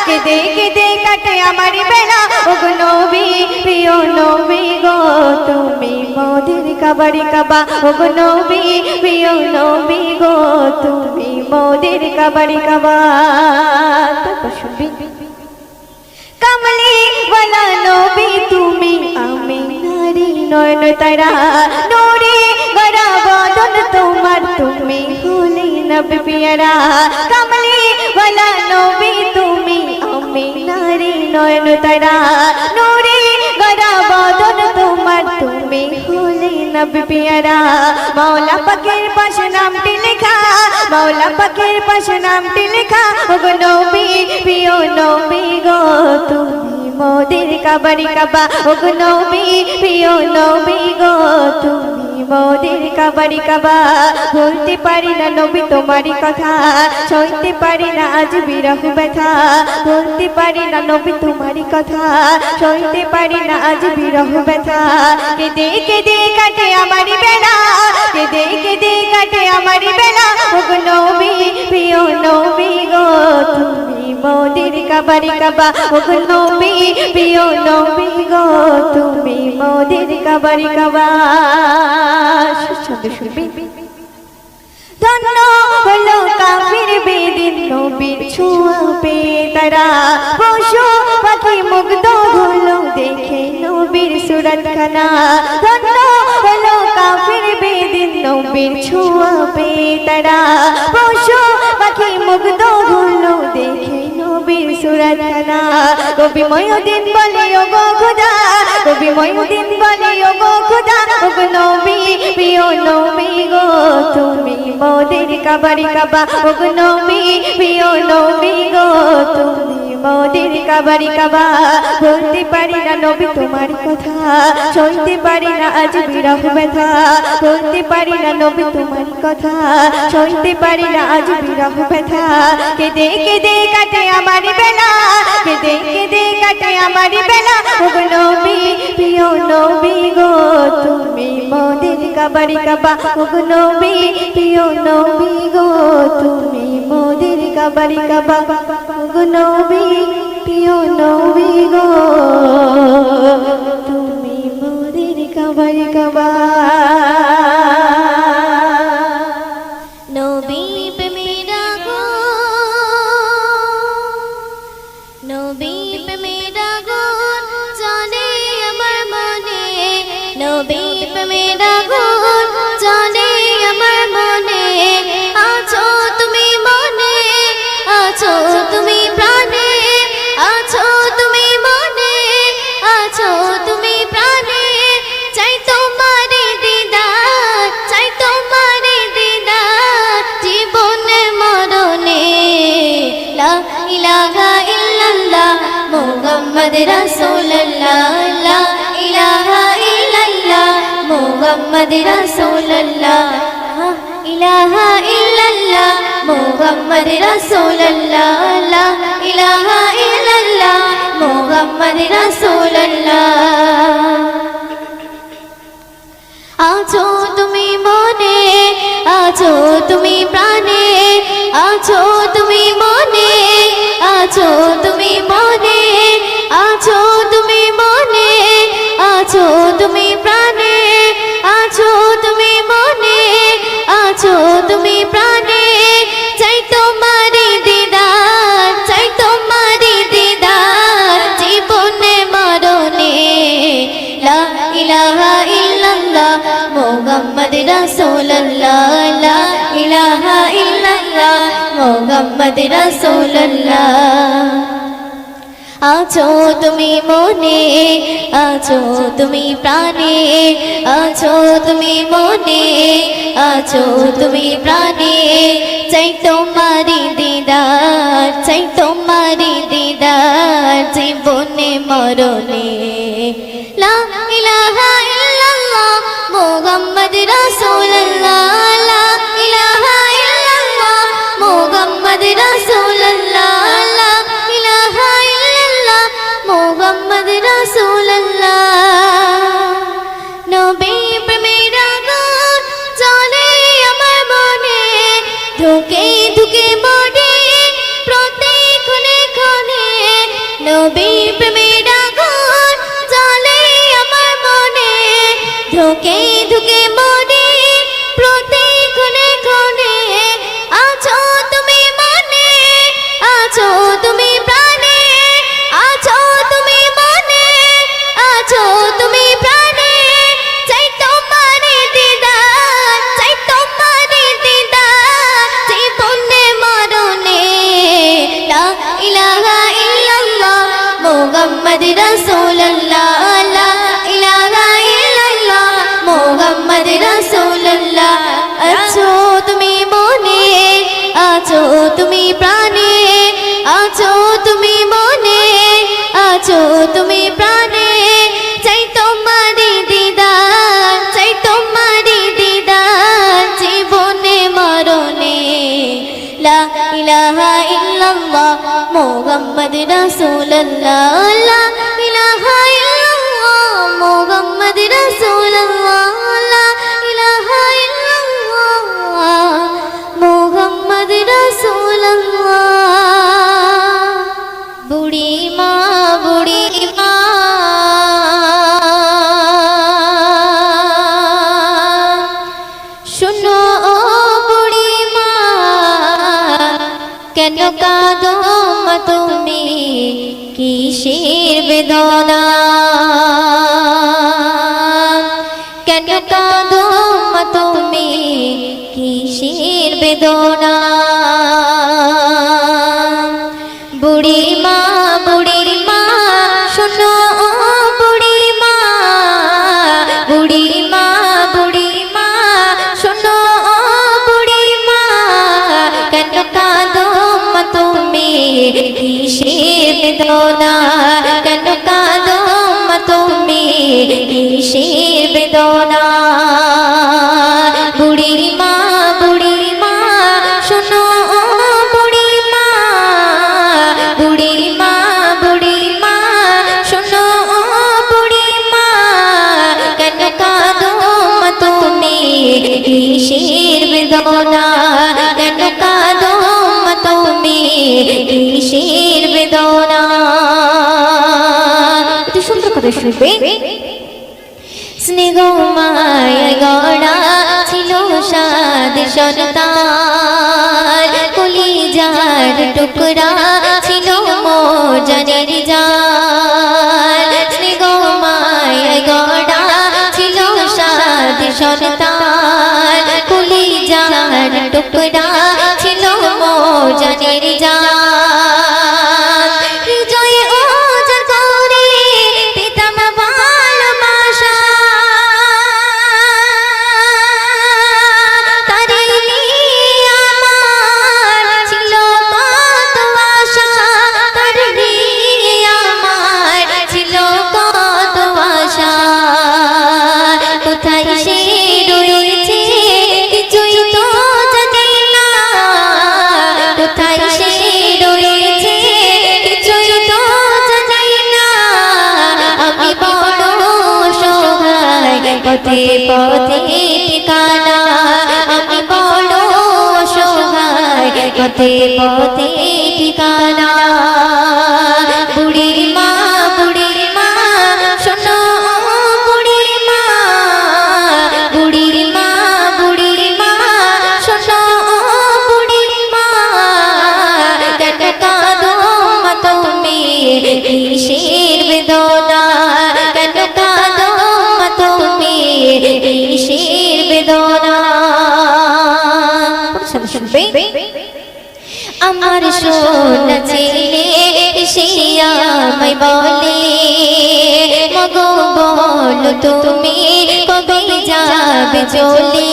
কেঁদে কেঁদে কাটে আমারি বেলা ওগো নবী প্রিয় নবী গো তুমি মোদের কাবারি কাবা ওগো নবী প্রিয় নবী গো তুমি মোদের কাবারি কাবা কমলি ওয়ালা নবী তুমি আমি নারী নয়ন তারা নূরে গড়া বদন তোমার তুমি হলে নবী পিয়ারা কমলি ওয়ালা নবী তুমি আমি নারী নয়ন তারা নূরে গড়া বদন তোমার তুমি হলে নবী পিয়ারা মৌলা পাকের পাশে নামটি লেখা মৌলা পাকের পাশে নামটি লেখা ওগো নবী প্রিয় নবী গো তুমি মোদের কাবারি কাবা ওগো নবী প্রিয় নবী গো তুমি মোদের কাবারি কাবা বলতে পারি না নবী তোমারই কথা সইতে পারি না আজ বিরহ ব্যথা বলতে পারি না নবী তোমারই কথা সইতে পারি না আজ বিরহ ব্যথা কেঁদে কেঁদে কাটে আমারি বেলা কেঁদে কেঁদে কাটে আমারি বেলা ওগো নবী প্রিয় নবী গো তুমি মোদের কাবারি কাবা ওগো নবী প্রিয় নবী গো তুমি মোদের কাবারি কাবা ধন্য হলো কাফির বেদিন নবীর ছোঁয়া পেয়ে তারা পশু পাখি মুগ্ধ হলো দেখে নবীর সুরত খানা ধন্য হলো কাফির বেদিন নবীর ছোঁয়া পেয়ে তারা পশু পাখি মুগ্ধ হলো দেখে নবীর সুরত খানা কবি ময়ুদ্দিন বলে ওগো খোদা কবি ময়ুদ্দিন বলে ওগো খোদা ওগো নবী প্রিয় নবী গো তুমি মোদের কাবারি কাবা ওগো নবী প্রিয় নবী গো তুমি মোদের কাবারি কাবা বলতে পারি না নবী তোমার কথা সইতে পারি না আজ বিরহ ব্যথা বলতে পারি না নবী তোমার কথা সইতে পারি না আজ বিরহ ব্যথা কেঁদে কেঁদে কাটে আমারি বেলা কেঁদে কেঁদে কাটে আমারি বেলা ওগো নবী প্রিয় নবী গো তুমি মোদের কাবারি কাবা ওগো নবী প্রিয় নবী গো তুমি মোদের কাবারি কাবা ওগো নবী প্রিয় নবী গো তুমি মোদের কাবারি কাবা নবী প্রেমেরা গো নবী প্রেমেরা গো জানে আমার মনে নবী প্রেমেরা গো জানে আমার মনে আছো তুমি মনে আছো তুমি প্রাণে আছো তুমি মনে আছো তুমি প্রাণে চাই তোমার দিদার চাই তোমার দিদার জীবনে মরণে লা ইলাহা ইল্লাল্লাহ মুহাম্মদ রাসূলুল্লাহ লা ইলাহা ইল্লাল্লাহ মুহাম্মদ রাসূলুল্লাহ ইলাহা ইল্লাল্লাহ মুহাম্মদ রাসূলুল্লাহ লা ইলাহা ইল্লাল্লাহ মুহাম্মদ রাসূলুল্লাহ আছো তুমি মনে আছো তুমি প্রাণে আছো তুমি মনে আছো তুমি মনে আছো তুমি মনে আছো তুমি প্রাণে আছো তুমি মনে আছো তুমি প্রাণে চাই তোমার দিদার চাই তোমার দিদার জীবনে মরণে লা ইলাহা ইল্লাল্লাহ মুহাম্মদ রাসূলুল্লাহ লা ইলাহা ইল্লাল্লাহ মুহাম্মদ রাসূলুল্লাহ আছো তুমি মনে, আছো তুমি প্রাণে, আছো তুমি মনে, আছো তুমি প্রাণে, চাই তোমারি দিদার, চাই তোমারি দিদার, জীবনে মরণে। লা ইলাহা ইল্লাল্লাহ মুহাম্মদ রাসূলুল্লাহ, লা ইলাহা ইল্লাল্লাহ মুহাম্মদ রাসূলুল্লাহ, লা ইলাহা ইল্লাল্লাহ মুহাম্মদ রাসূলুল্লাহ। নবী প্রেমের আগুন জ্বলে আমার মনে, ধুকে ধুকে মরে প্রত্যেক ক্ষণে ক্ষণে, নবী প্রেমের আগুন জ্বলে আমার মনে, ধুকে ধুকে মরে প্রত্যেক ক্ষণে ক্ষণে, আছো তুমি মনে, আছো তুমি প্রাণে, আছো তুমি মনে, আছো তুমি প্রাণে, চাই তোমারি দিদার, চাই তোমারি দিদার, জীবনে মরণে। লা ইলাহা ইল্লাল্লাহ মুহাম্মদ রাসূলুল্লাহ, লা ইলাহা ইল্লাল্লাহ মুহাম্মদ রাসূলুল্লাহ। আছো তুমি মনে, আছো তুমি প্রাণে, আছো তুমি মনে, আছো তুমি প্রাণে, চাই তোমারি দিদার, চাই তোমারি দিদার, জীবনে মরণে। লা ইলাহা ইল্লাল্লাহ মুহাম্মদ রাসূলুল্লাহ, লা ইলাহা ইল্লাল্লাহ মুহাম্মদ রাসূলুল্লাহ, লা ইলাহা ইল্লাল্লাহ মুহাম্মদ রাসূলুল্লাহ। বুড়ি মা, বুড়ি মা, শুনো ও বুড়ি মা, কেন কাঁদো মা তুমি, কিসের বেদনা, কেন কাঁদো মা তুমি, কিসের বেদনা। বুড়ি মা, বুড়ি মা, শোনো ও বুড়ি মা, বুড়ি মা, বুড়ি মা, শোনো ও বুড়ি মা, কেন কাঁদো মা তুমি, কিসের বেদনা, কেন কাঁদো মা তুমি, কিসের বেদনা। বুড়ি মা, বুড়ি মা, শোনো ও বুড়ি মা, বুড়ি মা, বুড়ি মা, শোনো ও বুড়ি মা, কেন কাঁদো মা তুমি, কিসের বেদনা, কেন কাঁদো মা তুমি, কিসের বেদনা। অতি সুন্দর কথা শুনবে। স্নেহ মায়া গড়া ছিল সাদ সন্তান, কলিজার টুকরা ছিল মোর জানের জান। স্নেহ মায়া গড়া ছিল সাদ সন্তান, কলিজার টুকরা ছিল মোর জানের জান। হৃদয়ে ওজর করে দিতাম ভালোবাসা, তারে নিয়ে আমার ছিল কত আশা, তারে নিয়ে আমার ছিল কত আশা। কোথায় সে রয়েছে কিছুই তো জানি না, কোথায় সে রয়েছে কিছুই তো জানি না। আমি বড় অসহায়, পথে পথে ঠিকানা, আমি বড় অসহায়, পথে পথে ঠিকানা। বুড়ি মা, বুড়ি মা, শোনো ও বুড়ি মা, বুড়ি মা, বুড়ি মা, শোনো ও বুড়ি মা, কেন কাঁদো মা তুমি, কিসের বেদনা, কেন কাঁদো মা তুমি, কিসের বেদনা। শুনবে। আমার সোনা ছেলে এসে আমায় বলে মগো বলো তুমি কবে যাবে চলে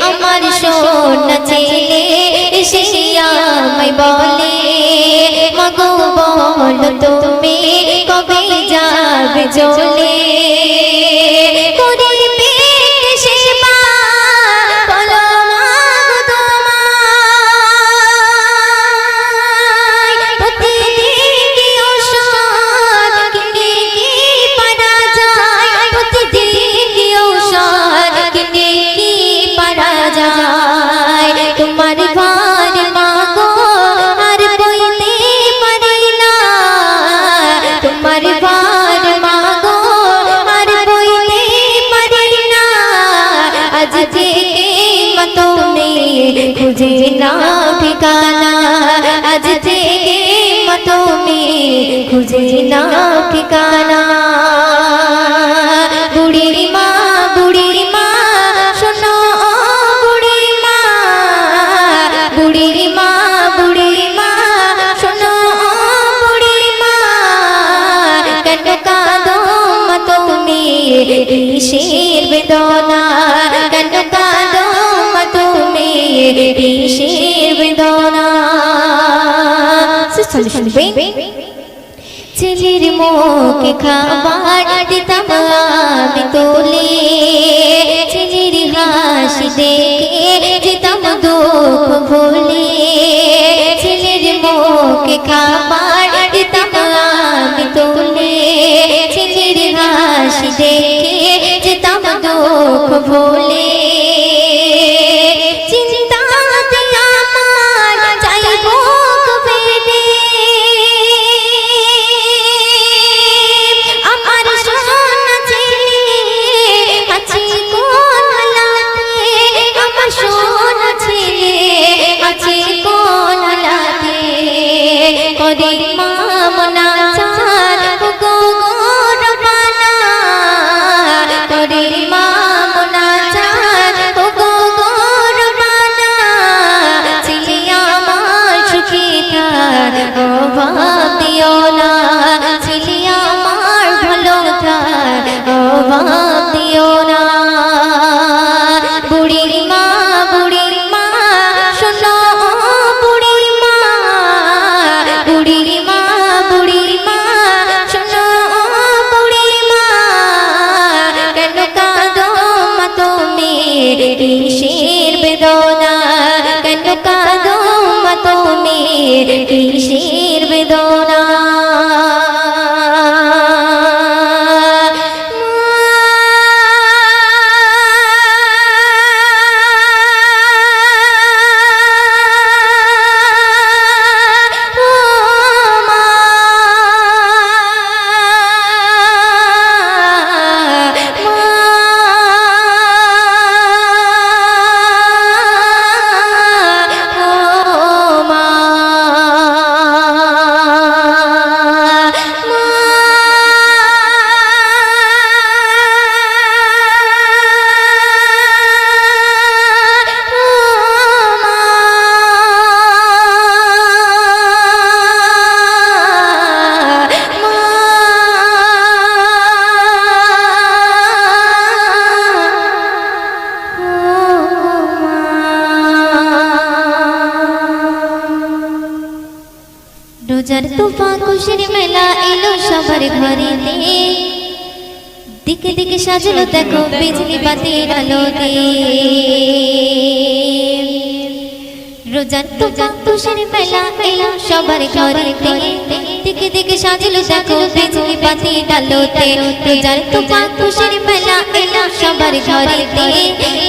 আমার সোনা ছেলে এসে আমায় বলে মগো বলো তুমি কবে যাবে চলে খুঁজে না ঠিকানা আজ থেকে তুমি খুঁজে না ঠিকানা বুড়ি মা শোনো বুড়ি মা শোনো বুড়ি মা কেন কাঁদো মা তুমি কিসের বেদনা কেন কাঁদো মা তুমি কিসের বেদনা শুনবেন ছেলের মুখে খাবার দিতাম আমি তোলে ছেলের হাসি দেখে যেতাম দুঃখ ভুলে ছেলের মুখে খাবার দিতাম আমি তোলে ছেলের হাসি দেখে যেতাম দুঃখ ভুলে কিসের বেদনা কেন কাঁদো মা তুমি কিসের বেদনা রোজার তোফা খুশির মেলা এলো সবার ঘরেতে দিকে দিকে সাজলো দেখো বিজলি বাতির আলোতে রোজার তোফা খুশির মেলা এলো সবার ঘরেতে দিকে দিকে সাজলো দেখো বিজলি বাতির আলোতে রোজার তোফা খুশির মেলা এলো সবার ঘরেতে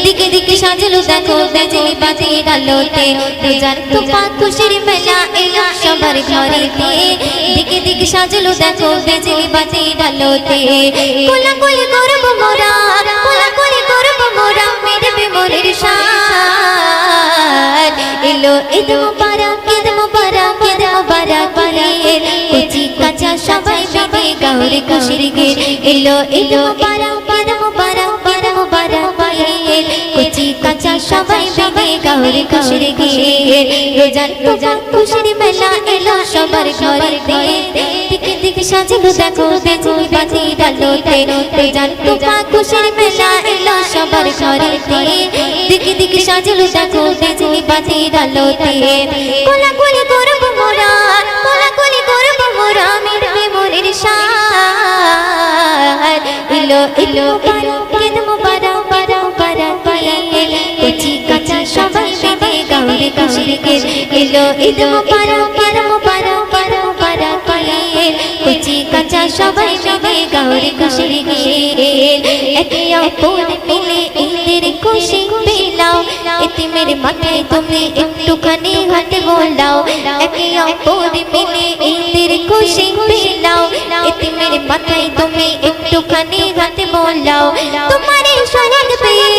দিকে দিকে সাজলো দেখো বিজলি বাতির আলোতে রোজার তোফা খুশির মেলা এলো সবার ঘরেতে দিকে দিকে সাজলো দেখো বিজলি বাতির আলোতে কোলাকুলি করব মোরা কোলাকুলি করব মোরা মিটবে মোরের সাথ এলো ঈদ মুবারক ঈদ মুবারক ঈদ মুবারক পারে কুচি কাঁচা সবাই মিলে গাওরে খুশির গীত এলো ঈদ মুবারক ঈদ মুবারক ঈদ মুবারক পারে কুচি কাঁচা সবাই মিলে গাউরে খুশির গীত রোজার রোজার খুশির মেলা এলো সবার ঘরেতে দিকে দিকে সাজালো দেখো বিজলি বাতি ডালোতে রোজার রোজার খুশির মেলা এলো সবার ঘরেতে দিকে দিকে সাজালো দেখো বিজলি বাতি ডালোতে কোলাকুলি করব মোরা কোলাকুলি করব মোরা মিটবে মনের সাথ এলো এলো এলো ঈদ মুবারক ঈদ মুবারক কুচি কাঁচা সবাই মিলে গাউরে খুশির গীত এলো ঈদ মুবারক ঈদ মুবারক ঈদ মুবারক কুচি কাঁচা সবাই মিলে গাউরে খুশির গীত একে অপর মিলে ঈদের খুশি পেলাও এতিমের মাথায় তুমি একটুখানি হাত বোলাও একে অপর মিলে ঈদের খুশি পেলাও এতিমের মাথায় তুমি একটুখানি হাত বোলাও তোমারে স্বর্গ পেয়ে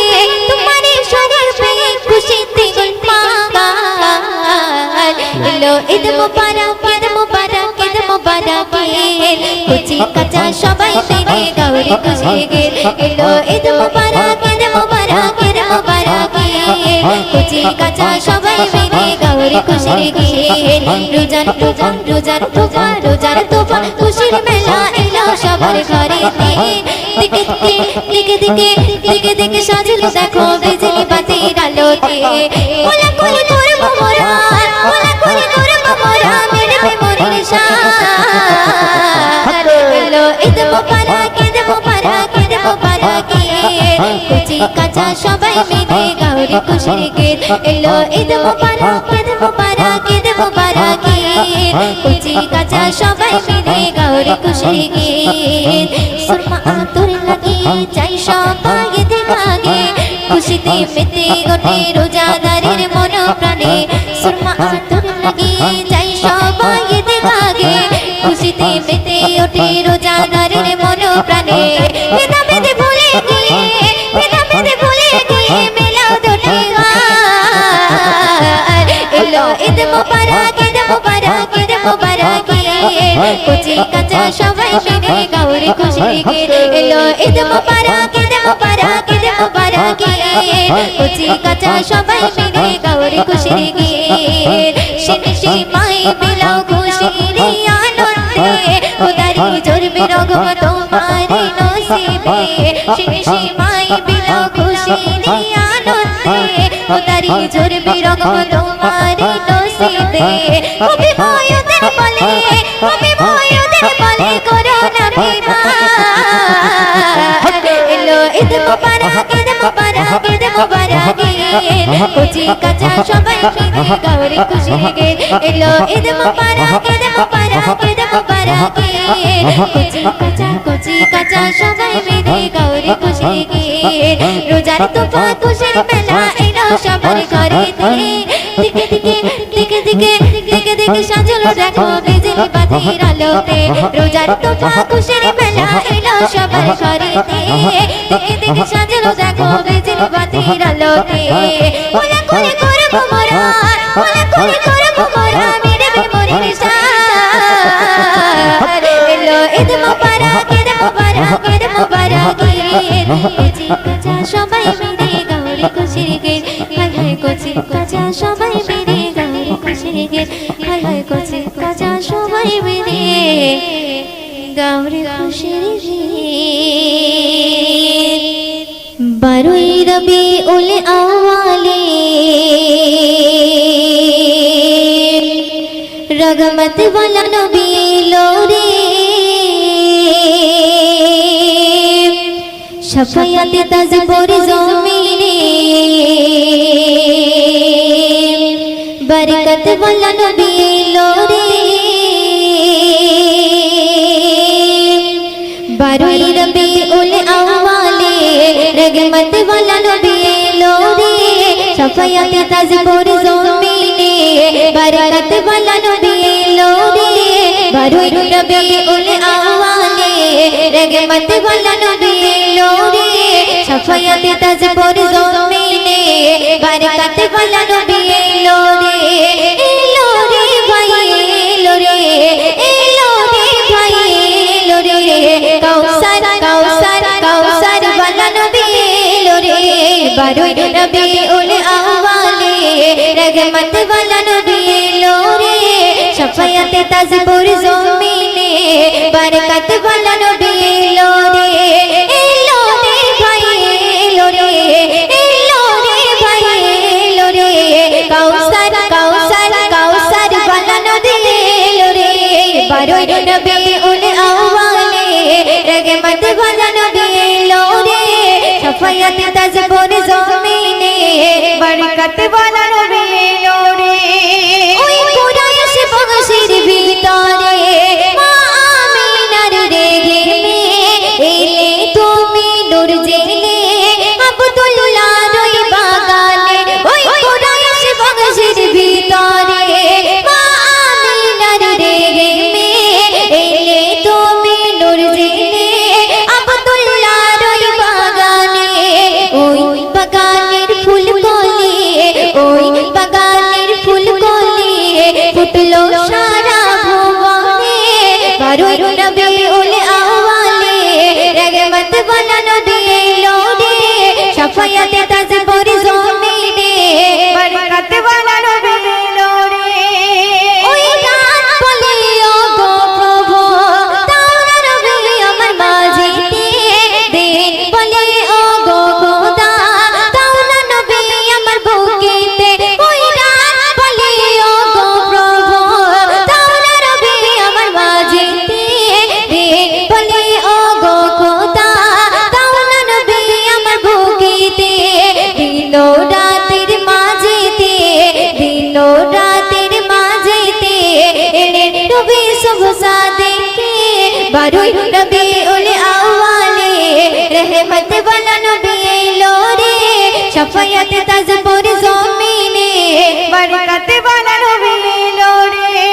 তোমারে স্বর্গ পেয়ে খুশিতে গুলমাগাল এলো ঈদ মুবারক ঈদ মুবারক ঈদ মুবারক কুচি কাঁচা সবাই মিলে গাউরে খুশির গীত এলো ঈদ মুবারক ঈদ মুবারক ঈদ মুবারক কুচি কাঁচা সবাই মিলে গাউরে খুশির গীত রোজার রোজার রোজার তোফা রোজার তোফা খুশির মেলা এলো সবার ঘরেতে দিকে দিকে দিকে দিকে দিকে সাজলো দেখো বিজলি বাতির আলোতে কোলাকুলি করব মোরা কোলাকুলি করব মোরা মিটবে মনের সাথ এলো ঈদ মুবারক ঈদ মুবারক ঈদ মুবারক কুচি কাঁচা সবাই মিলে গাউরে খুশির গীত এলো ঈদ মুবারক ঈদ মুবারক ঈদ মুবারক কুচি কাঁচা সবাই মিলে গাউরে খুশির গীত সুরমা আতর লাগিয়ে চাই সবাই ঈদ আগে খুশিতে মেতে ওঠে রোজাদারের মন প্রাণে সুরমা আতর লাগিয়ে চাই সবাই ঈদ আগে খুশিতে মেতে ওঠে রোজাদারের মন প্রাণে ভেদাভেদ ভুলে গিয়ে ভেদাভেদ ভুলে গিয়ে মেলাও দুটি হাত এলো ঈদ মুবারক ঈদ মুবারক ঈদ মুবারক কুচি কাঁচা সবাই মিলে গাউরে খুশির গীত এলো ঈদ মুবারক ঈদ মুবারক ঈদ মুবারক কুচি কাঁচা সবাই মিলে গাউরে খুশির গীত শিনশি মাই মিলাও খুশির আনন্দে খোদারি জুরবে রগম তোমারি নসিবে শিনশি মাই মিলাও খুশির আনন্দে খোদারি জুরবে রগম তোমারি নসিবে কবি ভয়দের বলে কবি ভয়দের বলে করো না বিবাদ এলো ঈদ মুবারক ঈদ মুবারক ঈদ মুবারক কুচি কাঁচা সবাই মিলে গাউরে খুশির গীত এলো ঈদ মুবারক ঈদ মুবারক ঈদ মুবারক কুচি কাঁচা সবাই মিলে গাউরে খুশির গীত রোজার তোফা খুশির মেলা এলো সবার ঘরেতে দিকে দিকে দিকে দিকে দিকে দিকে সাজলো দেখো বিজলি বাতির আলোতে রোজার তোফা খুশির মেলা এলো সবার ঘরেতে দিকে দিকে সাজলো দেখো বিজলি বাতির আলোতে কোলাকুলি করব মোরা কোলাকুলি করব মোরা মিটবে মনের সাথ এলো ঈদ মুবারক ঈদ মুবারক ঈদ মুবারক কুচি কাঁচা সবাই মিলে গাউরে খুশির গীত হায় হায় কুচি কাঁচা সবাই মিলে গাউরে খুশির গীত হায় হায় কুচি কাঁচা সবাই মিলে গাউরে খুশির গীত 12ই রবিউল আউয়ালে রহমত वाला नबी लोरे शफायत तजबुर ज़मीने बरकत वाला नबी लोरे 12ই রবিউল আউয়ালে রহমত वाला नबी लोरे शफायत तजबुर ज़मीने बरकत वाला नबी लोरे 12ই রবিউল আউয়ালে রহমত वाला नबी लोरे शफायत तजबुर ज़मीने बरकत वाला नबी लोरे लोरे भाई लोरे लोरे भाई लोरे कौसर कौसर कौसर वाला नबी लोरे বারোই রবিউল আউয়ালে রহমত वाला নবী এলো রে শাফায়াতে তাজপুর জমিনে বরকত वाला নবী এলো রে ভাই এলো রে ভাই এলো রে কাউসার वाला নবী এলো রে বারোই রবিউল আউয়ালে রহমত वाला নবী এলো রে শাফায়াতে তাজপুর জমিনে বরকত वाला নবী এলো রে ওই কুরাইশ বংশের ভিতরে মা আমিনার রেগে এলে তুমি নূর জেলে আব্দুল্লাহর ওই বাগানে ওই কুরাইশ বংশের ভিতরে মা আমিনার রেগে এলে তুমি নূর জেলে আব্দুল্লাহর ওই বাগানে ওই বাগানের ফুল কলি ওই বাগানের ফুল কলি ফুটলো সারা ভুবনে বারোই রবিউল আউয়ালে রহমত वाला নবী এলো রে শাফায়াতে তাজপুর জমিনে বরকত वाला নবী এলো রে ওই গান বলে ও গো প্রভু তাওরা রবি আমার মাঝেতে দিন বলে ও গো খোদা তাওরা নবী আমার বুকেতে ওই গান বলে ও গো প্রভু তাওরা রবি আমার মাঝেতে দিন বলে ও গো খোদা তাওরা নবী আমার বুকেতে দিন রাতের মাঝেতে দিন রাতের মাঝেতে এলে নবী সুবসা দেখে বারোই রবিউল আউয়ালে রহমত वाला নবী এলো রে শাফায়াতে তাজপুর জমিনে বরকত वाला নবী এলো রে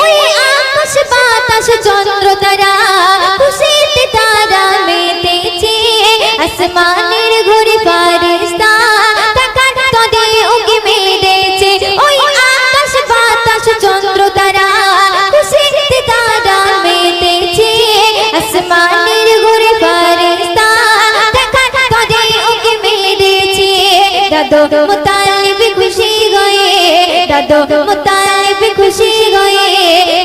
ওই আকাশ বাতাস চন্দ্র তারা খুশিতে তারা মেতেছে আসমানের ঘুরে ফারিস্তা তাকার তদে উকি মেরেছে ওই আকাশ বাতাস চন্দ্র তারা খুশিতে তারা মেতেছে আসমানের ঘুরে ফারিস্তা তাকার তদে উকি মেরেছে দাদু মুতালিব খুশি হয়ে দাদু মুতালিব খুশি হয়ে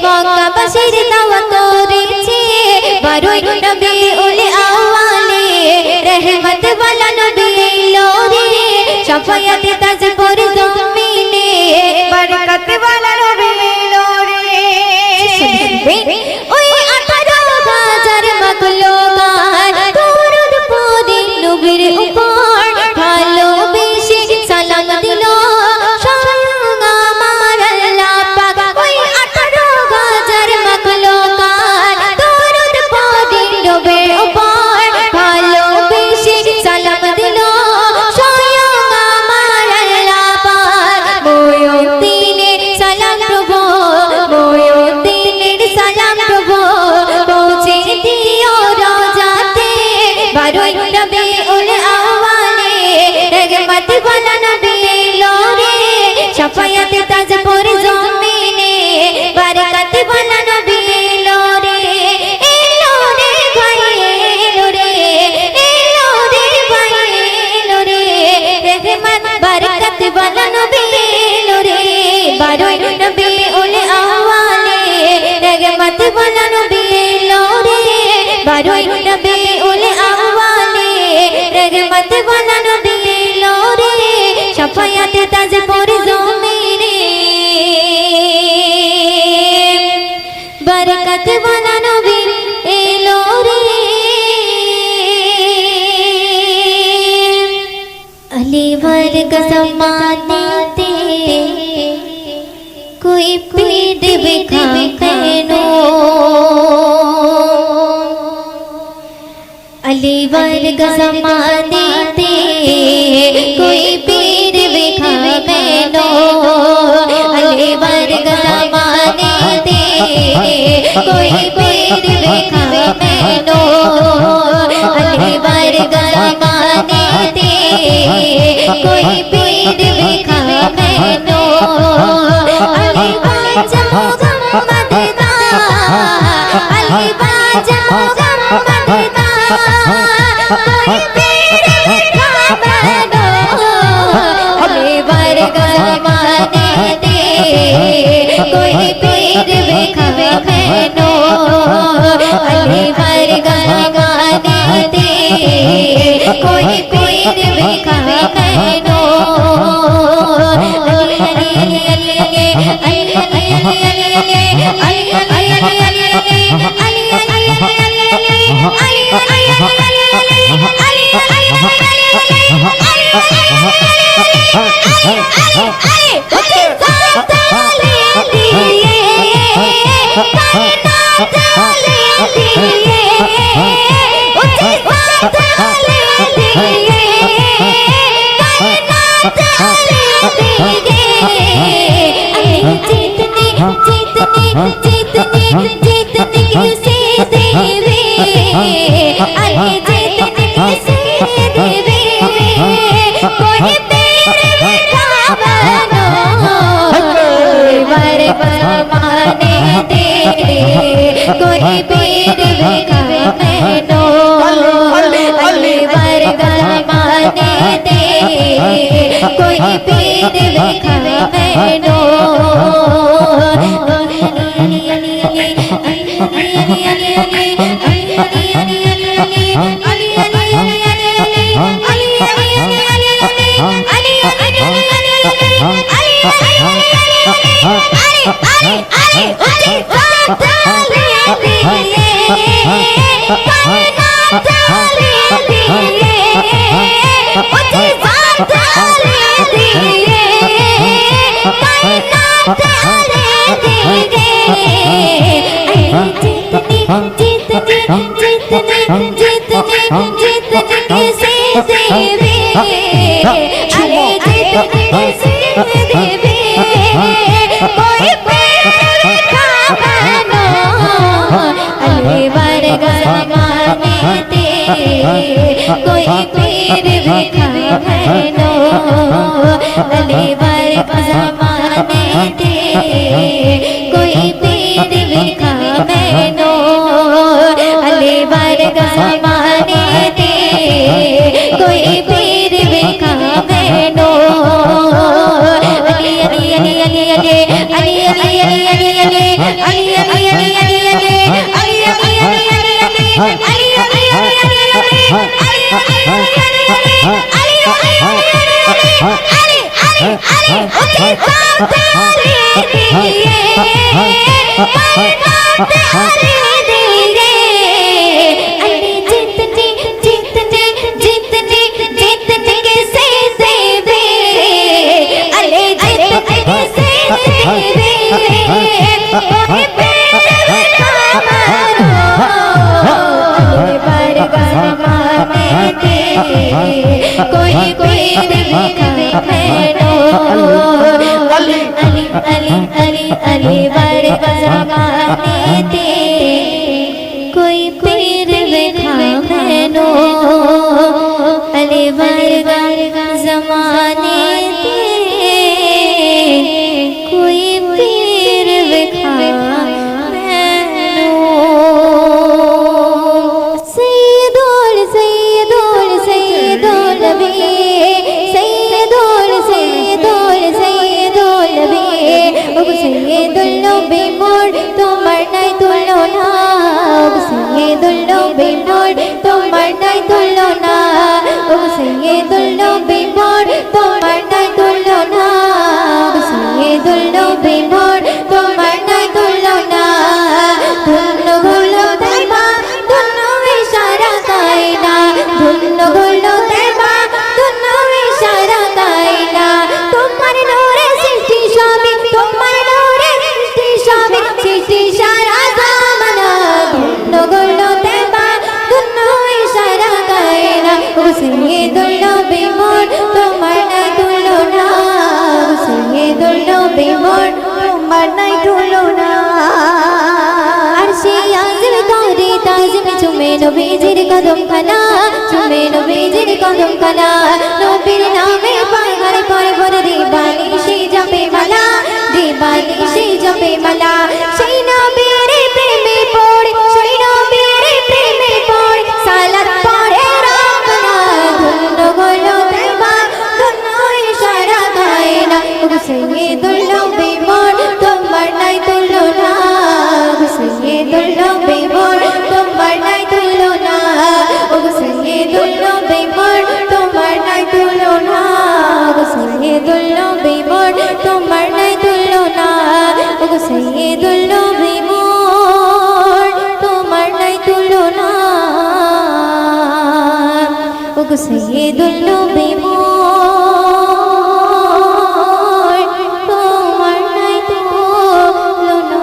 মক্কাবাসীর দাওয়াত করেছে বারোই রবিউল আউয়ালে রহমত वाला নবী এলো রে শাফায়াতে তাজপুর জমিনে বরকত वाला নবী এলো রে ওই 18,000 মাখলুকাত দরুদ পড়ে নবীর উপর ভালোবেসে সালাম দিল স্বয়ং আমার আল্লাহ পাক ওই 18,000 মাখলুকাত দরুদ পড়ে নবীর উপর ভালোবেসে সালাম দিল স্বয়ং আমার আল্লাহ পাক মুয়ুদ্দিনের সালাম প্রভু মুয়ুদ্দিনের সালাম প্রভু পৌঁছে দিও রোজাতে বারোই রবিউল আউয়ালে রহমত वाला নবী এলো রে শাফায়াতে তাজপুর জমিনে বরকত वाला নবী এলো রে ভাই এলো রে ভাই এলো রে রহমত বরকত वाला নবী এলো রে বারোই রবিউল আউয়ালে রহমত वाला নবী এলো রে বারোই রবিউল আউয়ালে রহমত वाला নবী এলো রে শাফায়াতে তাজপুর জমিনে বরকত वाला নবী এলো রে अली वर्ग ज़माने कोई पीर बिखानो अली वर्ग ज़माने कोई पीर बिखानो अली वर्ग ज़माने कोई पीर बिखानो अली वर्ग ज़माने कोई पीर बिखानो अली बाजा मोहम्मद दा अली बाजा मोहम्मद दा कोई पीर बिखानो कोई पीर दिखावे मैनो अली वर्गा गाने दे कोई पीर दिखावे मैनो अली अली अली अली अली अली अली कोई पीर दिखावे मैनो अली वर्गा माने दे कोई पीर दिखावे मैनो अली अली अली अली अली अली वर्गा माने दे कोई पीर दिखावे मैनो अली वर्गा माने दे कोई पीर दिखावे मैनो अली वर्गा माने दे कोई पीर दिखावे मैनो अली अली अली अली अली अली अली अली अली अली कोई पीर दिखावे मैनो अली अली अली अली अली वर्गा माने दे कोई पीर दिखावे मैनो अली वर्गा जमाने दे कोई पीर दिखावे मैनो सैयदुल सैयदुल सैयदुल नबी सैयदुल सैयदुल सैयदुल नबी ओ सैयदुल नबी मोर তোমার নাই তুলনা ও সৈয়দুল নবী মোর তোমার নাই তুলনা ও সৈয়দুল নবী মোর তোমার নাই তুলনা ও সৈয়দুল নবী মোর তোমার নাই তুলনা ধন্য হলো দেবা ধন্য ইশারা কায়না ধন্য হলো দেবা ধন্য ইশারা কায়না তোমার নূরে সৃষ্টি সবই তোমার নূরে সৃষ্টি সবই সৃষ্টি সারা জামানা ধন্য হলো দেবা ধন্য ইশারা কায়না ও সৈয়দুল নবী মোর তোমার নাই তুলনা ও সৈয়দুল নবী মোর তোমার নাই তুলনা আরশে আযম করে তাজম চুমে নবীজির কদম খানা চুমে নবীজির কদম খানা নবীর নামে পাহাড় পর্বত দিবানি সেই জপে মালা দিবানি সেই জপে মালা সেই নবীর প্রেমে পড়ে সেই নবীর প্রেমে পড়ে সালাত পড়ে রাখনা ধন্য হলো দেবা ধন্য ইশারা কায়না ও সৈয়দুল নবী সৈয়দুল নবী মোর তোমার নাই তুলনা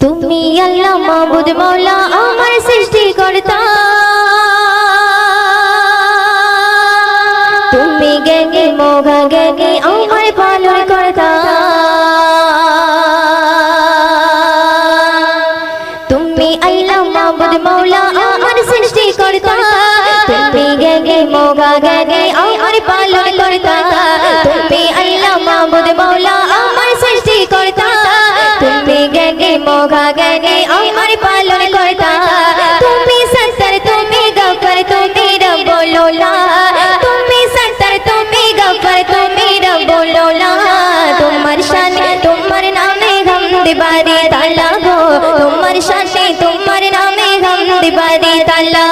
তুমি আল্লাহ মাবুদ মওলা আমার সৃষ্টিকর্তা তুমি জ্ঞানী মোগা জ্ঞানী আমার পালন কর্তা তুমি আল্লাহ মাবুদ মওলা আমার সৃষ্টিকর্তা তুমি জ্ঞানী মোগা জ্ঞানী আমার পালন কর্তা তুমি আল্লাহ মাবুদ মওলা আমার সৃষ্টিকর্তা তুমি জ্ঞানী মোগা জ্ঞানী আমার পালন কর্তা তুমি সত্তর তুমি গফর তুমি রব্বুল আলা তুমি সত্তর তুমি গফর তুমি রব্বুল আলা তোমার শানে তোমার নামে হামদ বারি তাআলা গো তোমার শানে তোমার নামে হামদ বারি তাআলা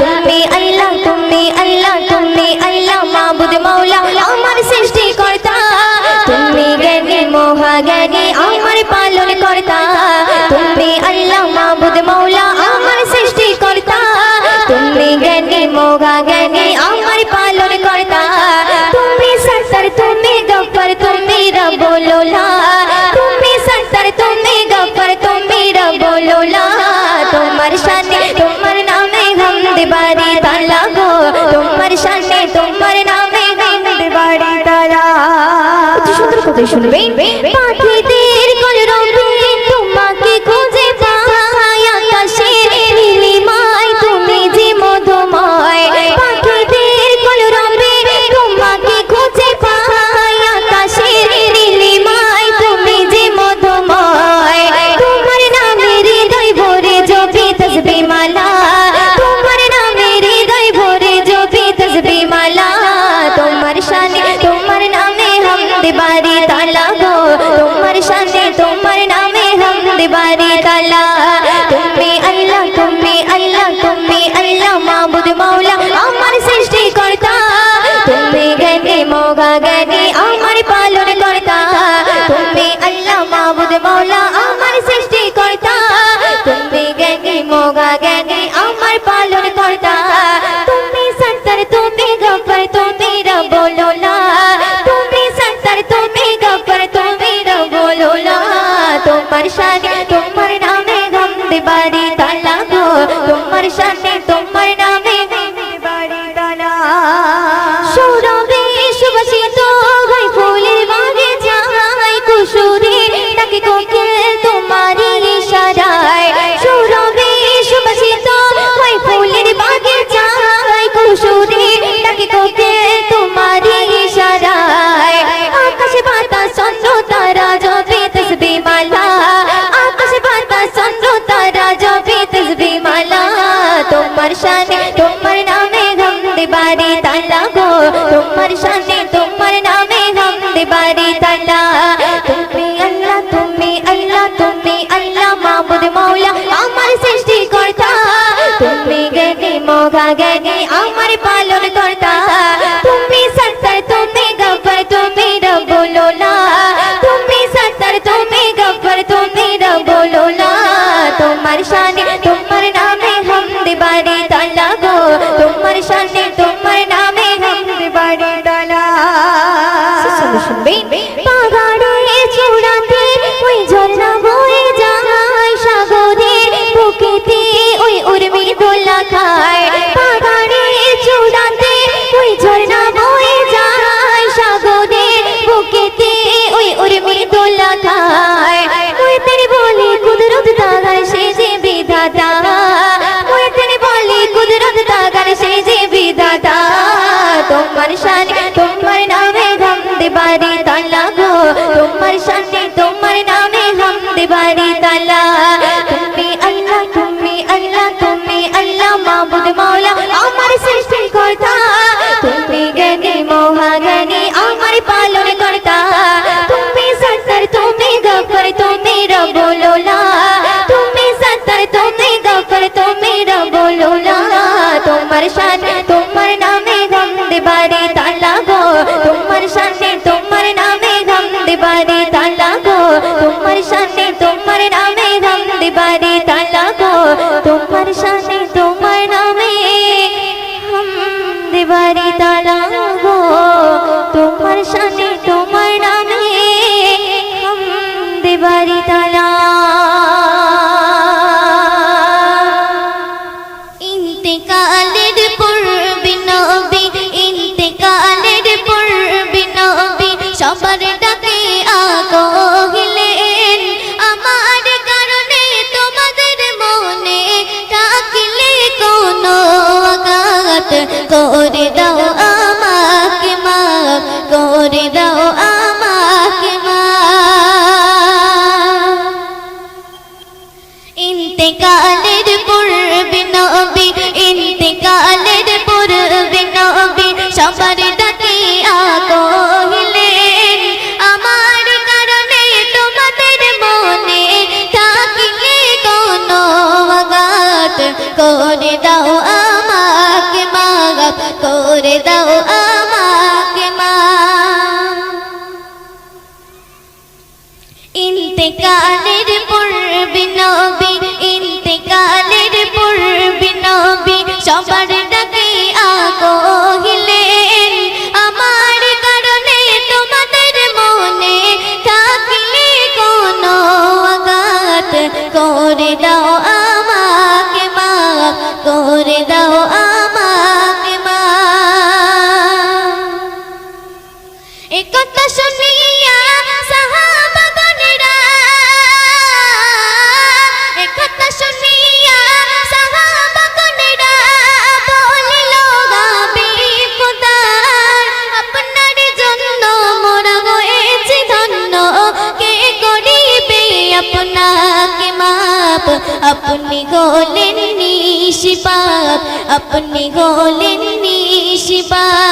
তুমি আল্লাহ তুমি আল্লাহ তুমি আল্লাহ মাবুদ মওলা আমার সৃষ্টিকর্তা তুমি জ্ঞানী মোহা জ্ঞানী আমার পালন কর্তা তুমি আল্লাহ মাবুদ মওলা আমার সৃষ্টিকর্তা তুমি জ্ঞানী মোহা জ্ঞানী আমার পালন কর্তা তুমি সত্তর তুমি গফর তুমি রব্বুল আলা তুমি সত্তর তুমি গফর তুমি রব্বুল আলা তোমার শানে তোমার নামে হামদ বারি তাআলা গো তোমার শানে তোমার নামে হামদ বারি তাআলা কত সুন্দর কথা শুনবেন পাখিদের কলরবে তোমাকে খুঁজে পাই আকাশের নীলিমায় তুমি যে মধুময় পাখিদের কলরবে তোমাকে খুঁজে পাই আকাশের নীলিমায় তুমি যে মধুময় তোমার নামে হৃদয় ভরে জপি তসবিহ মালা তোমার নামে হৃদয় ভরে জপি তসবিহ মালা তোমার শানে তোমার নামে হামদ বারি তাআলা গো তোমার শানে তোমার নামে হামদ বারি তাআলা তুমি আল্লাহ তুমি আল্লাহ তুমি আল্লাহ মাবুদ মওলা আমার সৃষ্টিকর্তা তুমি জ্ঞানী মোগা জ্ঞানী আমার পালন কর্তা তুমি আল্লাহ মাবুদ মওলা আমার সৃষ্টিকর্তা তুমি জ্ঞানী মোগা জ্ঞানী আমার পালন কর্তা তুমি সত্তর তুমি গফর তুমি রব্বুল আলা তুমি সত্তর তুমি গফর তুমি রব্বুল আলা তোমার শানে তোমার নামে হামদ বারি তাআলা গো তোমার শানে তোমার নামে হামদ বারি তাআলা সৌরভে সুবাসিত হয় ফুলের বাগে যায় কুসুরে ডাকে কোকিল তোমারই ইশারায় সৌরভে সুবাসিত হয় ফুলের বাগে যায় কুসুরে ডাকে কোকিল তোমারই ইশারায় আকাশ বাতাস চন্দ্র তারা জপে তসবিহ মালা আকাশ বাতাস চন্দ্র তারা জপে তসবিহ মালা তোমার শানে তোমার নামে হামদ বারি তাআলা গো তোমার শানে তোমার নামে হামদ বারি তাআলা তুমি আল্লাহ তুমি আল্লাহ তুমি আল্লাহ মাবুদ মওলা আমার সৃষ্টিকর্তা তুমি জ্ঞানী মোগা জ্ঞানী আমার পালন কর্তা তুমি সত্তর তুমি গফর তুমি রব্বুল আলা তুমি সত্তর তুমি গফর তুমি রব্বুল আলা তোমার শানে তোমার নামে হামদ বারি তাআলা গো তোমার শানে তোমার নামে হামদ বারি তাআলা শুনবেন পাহাড়ে চূড়াতে ওই ঝর্ণা বয়ে যায় সাগরে বুকেতে ওই উর্মি দোলা খায় পাহাড়ে চূড়াতে ওই ঝর্ণা বয়ে যায় সাগরে বুকেতে ওই উর্মি দোলা খায় ওই তেরে বলে কুদরত তাগার সে যে বিধাতা ওই তেরে বলে কুদরত তাগার সে যে বিধাতা তোমার শানে তোমার নামে হামদ বারি তাআলা গো তোমার শানে তোমার নামে হামদ বারি তাআলা তুমি আল্লাহ তুমি আল্লাহ তুমি আল্লাহ মাবুদ মওলা আমার সৃষ্টিকর্তা তুমি জ্ঞানী মোহা জ্ঞানী আমার পালন কর্তা তুমি সত্তর তুমি গফর তুমি রব্বুল আলা তুমি সত্তর তুমি গফর তুমি রব্বুল আলা তোমার শানে তোমার নামে হামদ বারি তাআলা গো তোমার শানে তোমার নামে হামদ বারি তাআলা গো তোমার শানে তোমার নামে হামদ বারি তাআলা করতে বাড়ি তালা ইন্তেকালের পূর্বে নবী ইন্তেকালের পূর্বে নবী সবার ডাকে আগহিলেন আমার কারণে তোমাদের মনে থাকলে কোনো আঘাত করে দাও আমাকে মাফ করে দাও আমাকে মাফ ইন্তেকালের পূর্বে নবী ইন্তেকালের পূর্বে নবী সবার ডাকে আগহিলেন আমার কারণে তোমাদের মনে থাকলে কোনো আঘাত করে দাও আমাকে মাফ করে দাও আমাকে মাফ ইন্তেকালের পূর্বে নবী ইন্তেকালের পূর্বে নবী সবার ডাকে আগহিলেন আমার কারণে তোমাদের মনে থাকলে কোনো আঘাত করে দাও আমাকে মাফ করে দাও আমাকে মাফ একথা শুনিয়া সাহাবাগণেরা একথা শুনিয়া সাহাবাগণেরা বলিল হাবিব খোদার আপনার জন্য মোরা হয়েছে ধন্য কে করিবে আপনাকে মাপ আপনি হলেন নিষ্পাপ আপনি হলেন নিষ্পাপ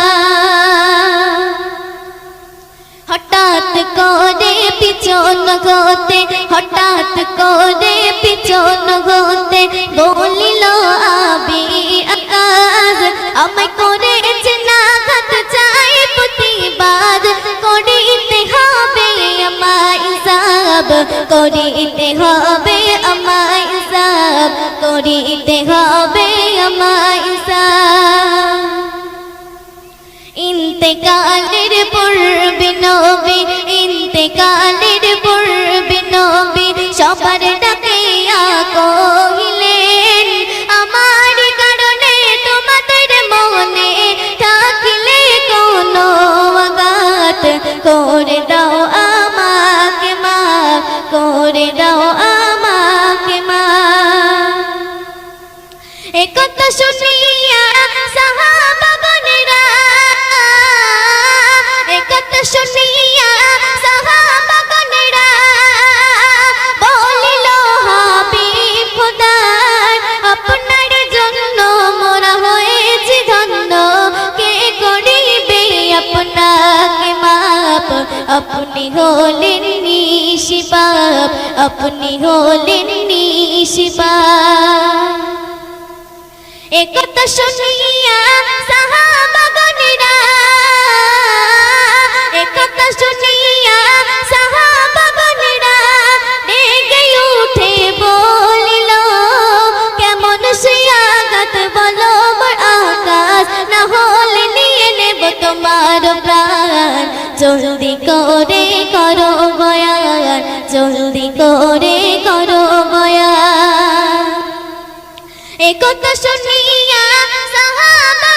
হঠাৎ করে পিছন হতে হঠাৎ করে পিছন হতে বলিল আবি আকাশ আমায় করেছে না ঘাত চাই প্রতিবাদ করিতে হবে আমায় হিসাব করিতে হবে আমায় হিসাব করিতে হবে আমায় হিসাব ইন্তেকালের পূর্বে নবী ইন্তেকালের পূর্বে নবী সবার ডাকে আগহিলেন আমার কারণে তোমাদের মনে থাকলে কোনো আঘাত করে দাও আমাকে মাফ করে দাও আমাকে মাফ একথা শুনিয়া সাহাবাগণেরা একথা শুনিয়া সাহাবাগণেরা বলিল হাবিব খোদার আপনার জন্য মোরা হয়েছে ধন্য কে করিবে আপনাকে মাপ আপনি হলেন নিষ্পাপ আপনি হলেন নিষ্পাপ একথা শুনিয়া সাহাবাগণেরা একথা শুনিয়া সাহাবাগণেরা রেগে উঠে বলিল কেমন সে আঘাত বলো মোর আকাশ না হলে নিয়ে নেব তোমার প্রাণ জলদি করে করো বয়ান জলদি করে করো বয়ান একথা শুনিয়া সাহাবা